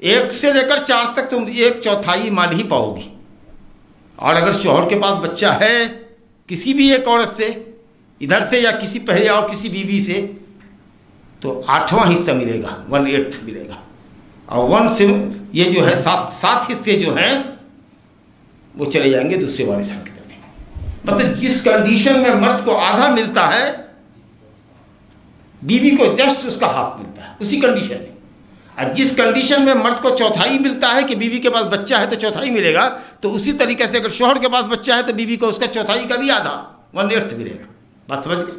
1 سے لے کر 4 تک تم 1/4 مال ہی پاؤ گی۔ اور اگر شوہر کے پاس بچہ ہے کسی بھی ایک عورت سے، ادھر سے یا کسی پہلے اور کسی بیوی سے، تو 8واں حصہ ملے گا، 1/8 ملے گا، اور 1 سے یہ جو ہے 7 حصے جو ہیں وہ چلے جائیں گے دوسرے وارثان کی طرف۔ مطلب جس کنڈیشن میں مرد کو آدھا ملتا ہے، بیوی کو جسٹ اس کا ہاف ملتا ہے اسی کنڈیشن میں، اور جس کنڈیشن میں مرد کو چوتھائی ملتا ہے کہ بیوی کے پاس بچہ ہے تو چوتھائی ملے گا، تو اسی طریقے سے اگر شوہر کے پاس بچہ ہے تو بیوی کو اس کا چوتھائی کا بھی آدھا، 1/8 ملے گا۔ بات سمجھ گئے؟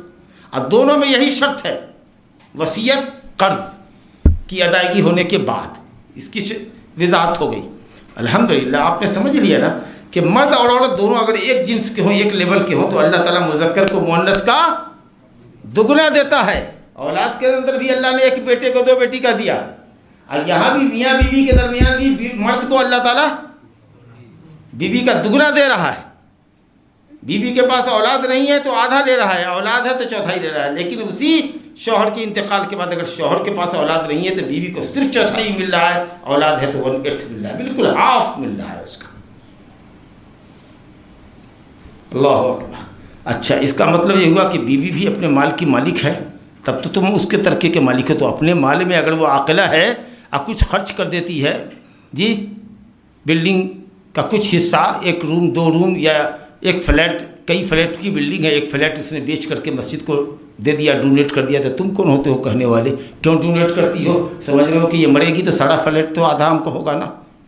اور دونوں میں یہی شرط ہے، وصیت قرض کی ادائیگی ہونے کے بعد، اس کی وضاحت ہو گئی۔ الحمدللہ آپ نے سمجھ لیا نا کہ مرد اور عورت دونوں اگر ایک جنس کے ہوں، ایک لیول کے ہوں، تو اللہ تعالیٰ مذکر کو مؤنث کا دگنا دیتا ہے۔ اولاد کے اندر بھی اللہ نے 1 بیٹے کو 2 بیٹی کا دیا، اور یہاں بھی میاں بیوی کے درمیان بھی مرد کو اللہ تعالیٰ بیوی کا دگنا دے رہا ہے۔ بیوی کے پاس اولاد نہیں ہے تو آدھا لے رہا ہے، اولاد ہے تو چوتھائی لے رہا ہے، لیکن اسی شوہر کے انتقال کے بعد اگر شوہر کے پاس اولاد نہیں ہے تو بیوی کو صرف چوتھائی مل رہا ہے، اولاد ہے تو 1/8 مل رہا ہے، بالکل ہاف مل رہا ہے اس کا۔ اللہ اکبر۔ اچھا، اس کا مطلب یہ ہوا کہ بیوی بھی اپنے مال کی مالک ہے، تب تو تم اس کے ترکے کے مالک ہو، تو اپنے مال میں اگر وہ عاقلہ ہے اور کچھ خرچ کر دیتی ہے، جی بلڈنگ کا کچھ حصہ، 1 روم 2 روم یا 1 فلیٹ، کئی فلیٹ کی بلڈنگ ہے، 1 فلیٹ اس نے بیچ کر کے مسجد کو دے دیا، ڈونیٹ کر دیا، تو تم کون ہوتے ہو کہنے والے؟ کیوں ڈونیٹ کرتی ہو؟ سمجھ رہے ہو کہ یہ مرے گی تو سارا فلیٹ تو آدھا ہم کو ہوگا نا،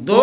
2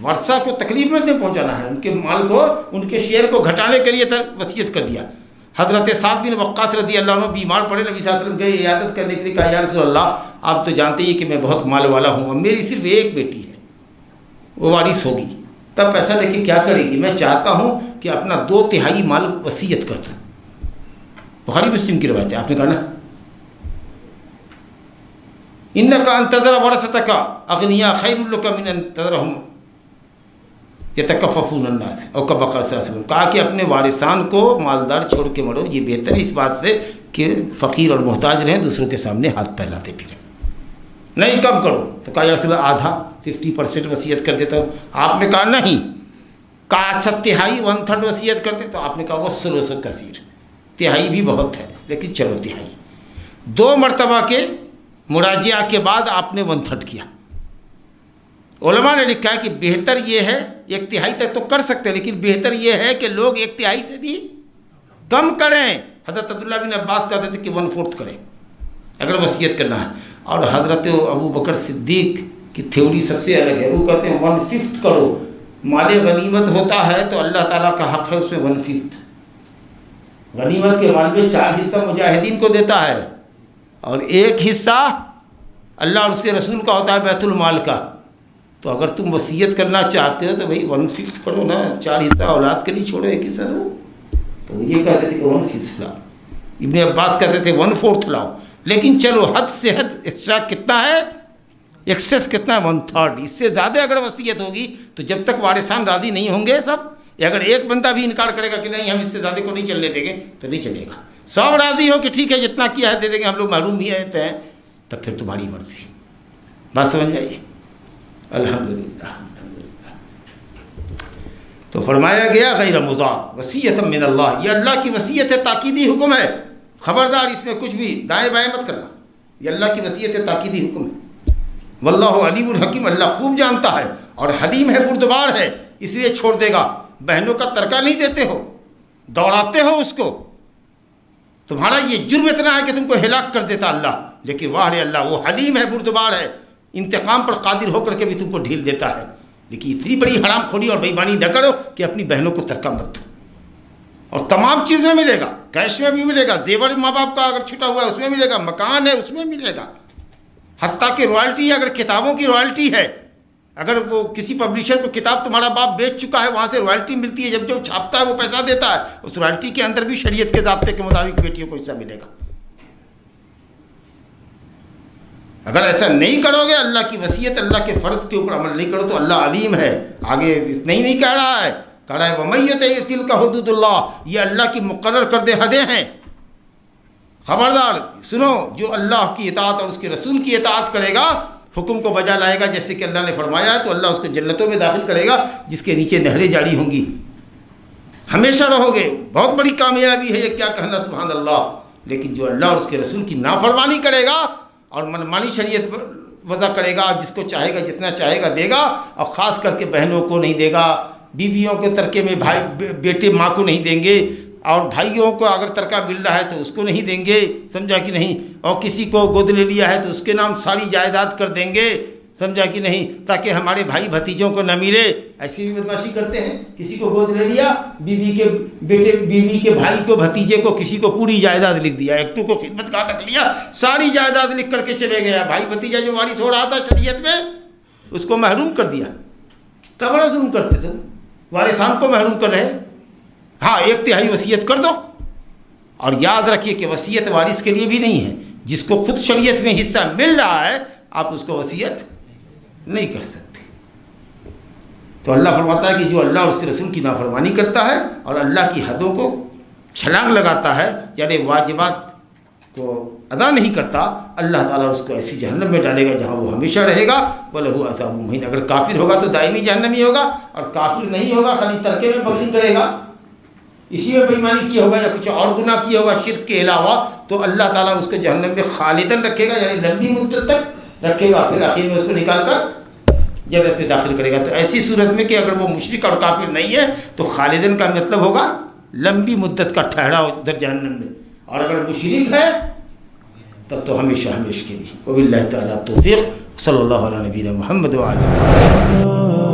ورثہ کو تکلیف نہیں پہنچانا ہے، ان کے مال کو، ان کے شیئر کو گھٹانے کے لیے وصیت کر دیا۔ حضرت سعد بن وقاص رضی اللہ عنہ بیمار پڑے، نبی صلی اللہ علیہ وسلم گئے عیادت کرنے کے لیے، کہا یا رسول اللہ آپ تو جانتے ہی کہ میں بہت مال والا ہوں اور میری صرف ایک بیٹی ہے، وہ وارث ہوگی، تب پیسہ لے کے کیا کرے گی؟ میں چاہتا ہوں کہ اپنا 2/3 مال وصیت کر دوں۔ بخاری مسلم کی روایت ہے۔ آپ نے کہا نا انک ان تذر ورثتک اغنیاء خیر لک من ان تذرهم یتکففون الناس، اور کما قال صلی اللہ علیہ وسلم، کہا کہ اپنے وارثان کو مالدار چھوڑ کے مرو، یہ بہتر ہے اس بات سے کہ فقیر اور محتاج رہیں، دوسروں کے سامنے ہاتھ پھیلاتے پھریں۔ نہیں کم کرو، تو کہا یا رسول اللہ آدھا 50% وصیت کر دیتا ہوں۔ آپ نے کہا نہیں، کہا اچھا 1/3 1/3 وصیت کرتے، تو آپ نے کہا وہ ثلث کثیر، 1/3 بھی بہت ہے، لیکن چلو 1/3۔ 2 مرتبہ کے مراجعہ کے بعد آپ نے 1/3 کیا۔ علماء نے لکھا ہے کہ بہتر یہ ہے، 1/3 تک تو کر سکتے ہیں، لیکن بہتر یہ ہے کہ لوگ 1/3 سے بھی کم کریں۔ حضرت عبداللہ بن عباس کہتے تھے کہ 1/4 کریں اگر وصیت کرنا ہے، اور حضرت ابو بکر صدیق کی تھیوری سب سے الگ ہے، وہ کہتے ہیں 1/5 کرو۔ مال غنیمت ہوتا ہے تو اللہ تعالیٰ کا حق ہے اس میں 1/5۔ غنیمت کے مال میں 4 حصہ مجاہدین کو دیتا ہے، اور 1 حصہ اللہ اور اس کے رسول کا ہوتا ہے بیت المال کا۔ تو اگر تم وصیت کرنا چاہتے ہو تو بھائی 1/5 کرو نا، 4 حصہ اولاد کے لیے چھوڑو، 1 حصہ دو۔ تو وہ یہ کہتے تھے کہ 1/5 لاؤ۔ ابن عباس کہتے تھے 1/4 لاؤ، لیکن چلو حد سے حد ایکسٹرا کتنا ہے، ایکسیس کتنا ہے، 1/3۔ اس سے زیادہ اگر وصیت ہوگی تو جب تک وارثان راضی نہیں ہوں گے سب، اگر ایک بندہ بھی انکار کرے گا کہ نہیں ہم اس سے زیادہ کو نہیں چلنے دیں گے تو نہیں چلے گا، سب راضی ہو کہ ٹھیک ہے جتنا کیا ہے دے دیں گے، ہم لوگ معلوم بھی رہتے ہیں، تب پھر تمہاری مرضی۔ بات سمجھ آئی؟ الحمدللہ۔ تو فرمایا گیا غیر مضار وصیۃ من اللہ، یہ اللہ کی وصیت ہے، تاکیدی حکم ہے، خبردار اس میں کچھ بھی دائیں بائیں مت کرنا، یہ اللہ کی وصیت ہے، تاکیدی حکم ہے۔ واللہ علیم الحکیم، اللہ خوب جانتا ہے اور حلیم ہے، بردبار ہے، اس لیے چھوڑ دے گا۔ بہنوں کا ترکہ نہیں دیتے ہو، دوڑاتے ہو اس کو، تمہارا یہ جرم اتنا ہے کہ تم کو ہلاک کر دیتا اللہ، لیکن واہ رے اللہ وہ حلیم ہے، بردبار ہے، انتقام پر قادر ہو کر کے بھی تم کو ڈھیل دیتا ہے۔ لیکن اتنی بڑی حرام خوری اور بےایمانی نہ کرو کہ اپنی بہنوں کو ترکہ مت دو، اور تمام چیز میں ملے گا، کیش میں بھی ملے گا، زیور ماں باپ کا اگر چھٹا ہوا ہے اس میں ملے گا، مکان ہے اس میں ملے گا، حتیٰ کہ رائلٹی ہے، اگر کتابوں کی رائلٹی ہے، اگر وہ کسی پبلشر کو کتاب تمہارا باپ بیچ چکا ہے وہاں سے رائلٹی ملتی ہے، جب جو چھاپتا ہے وہ پیسہ دیتا ہے، اس رائلٹی کے اندر بھی شریعت کے ضابطے کے مطابق بیٹیوں کو حصہ ملے گا۔ اگر ایسا نہیں کرو گے، اللہ کی وصیت، اللہ کے فرض کے اوپر عمل نہیں کرو تو اللہ علیم ہے۔ آگے اتنا ہی نہیں کہہ رہا ہے، کہہ رہا ہے وَمَن يُطِعِ تِلْكَ حُدُودُ اللَّهِ، یہ اللہ کی مقرر کردہ حدیں ہیں، خبردار سنو، جو اللہ کی اطاعت اور اس کے رسول کی اطاعت کرے گا، حکم کو بجا لائے گا جیسے کہ اللہ نے فرمایا ہے، تو اللہ اس کو جنتوں میں داخل کرے گا جس کے نیچے نہریں جاری ہوں گی، ہمیشہ رہو گے، بہت بڑی کامیابی ہے یہ، کیا کہنا سبحان اللہ۔ لیکن جو اللہ اور اس کے رسول کی نافرمانی کرے گا اور منمانی شریعت وضع کرے گا، جس کو چاہے گا جتنا چاہے گا دے گا، اور خاص کر کے بہنوں کو نہیں دے گا، بیویوں کے ترکے میں بھائی بیٹے ماں کو نہیں دیں گے، اور بھائیوں کو اگر ترکہ مل رہا ہے تو اس کو نہیں دیں گے، سمجھا کہ نہیں، اور کسی کو گود لے لیا ہے تو اس کے نام ساری جائیداد کر دیں گے، سمجھا کہ نہیں، تاکہ ہمارے بھائی بھتیجوں کو نہ ملے۔ ایسی بھی بدماشی کرتے ہیں، کسی کو گود لے لیا، بیوی کے بیٹے، بیوی کے بھائی کو، بھتیجے کو، کسی کو پوری جائیداد لکھ دیا، ایک کو خدمت کا رکھ لیا، ساری جائیداد لکھ کر کے چلے گیا، بھائی بھتیجا جو وارث ہو رہا تھا شریعت میں اس کو محروم کر دیا۔ کتنا بڑا ظلم کرتے تھے، وارثان کو محروم کر رہے۔ ہاں 1/3 وصیت کر دو، اور یاد رکھیے کہ وصیت وارث کے لیے بھی نہیں ہے، جس کو خود شریعت میں حصہ مل رہا ہے آپ اس کو وصیت نہیں کر سکتے۔ تو اللہ فرماتا ہے کہ جو اللہ اور اس کے رسول کی نافرمانی کرتا ہے اور اللہ کی حدوں کو چھلانگ لگاتا ہے، یعنی واجبات کو ادا نہیں کرتا، اللہ تعالیٰ اس کو ایسی جہنم میں ڈالے گا جہاں وہ ہمیشہ رہے گا، وَلَهُ عَذَابٌ مُهِينٌ۔ اگر کافر ہوگا تو دائمی جہنمی ہوگا، اور کافر نہیں ہوگا، خالی ترکے میں بغلی کرے گا، اسی میں بےایمانی کیا ہوگا یا کچھ اور گناہ کیا ہوگا شرک کے علاوہ، تو اللہ تعالیٰ اس کو جہنم میں خالداً رکھے گا، یعنی لمبی مدت تک رکھے گا، پھر آخر میں اس کو نکال کر جنت میں داخل کرے گا۔ تو ایسی صورت میں کہ اگر وہ مشرک اور کافر نہیں ہے تو خالداً کا مطلب ہوگا لمبی مدت کا ٹھہراؤ ادھر جہنم میں، اور اگر مشرک ہے تب تو ہمیشہ ہمیشہ کے لیے۔ وباللہ تعالیٰ توفیق، صلی اللہ علیہ نبینا محمد وعلیہ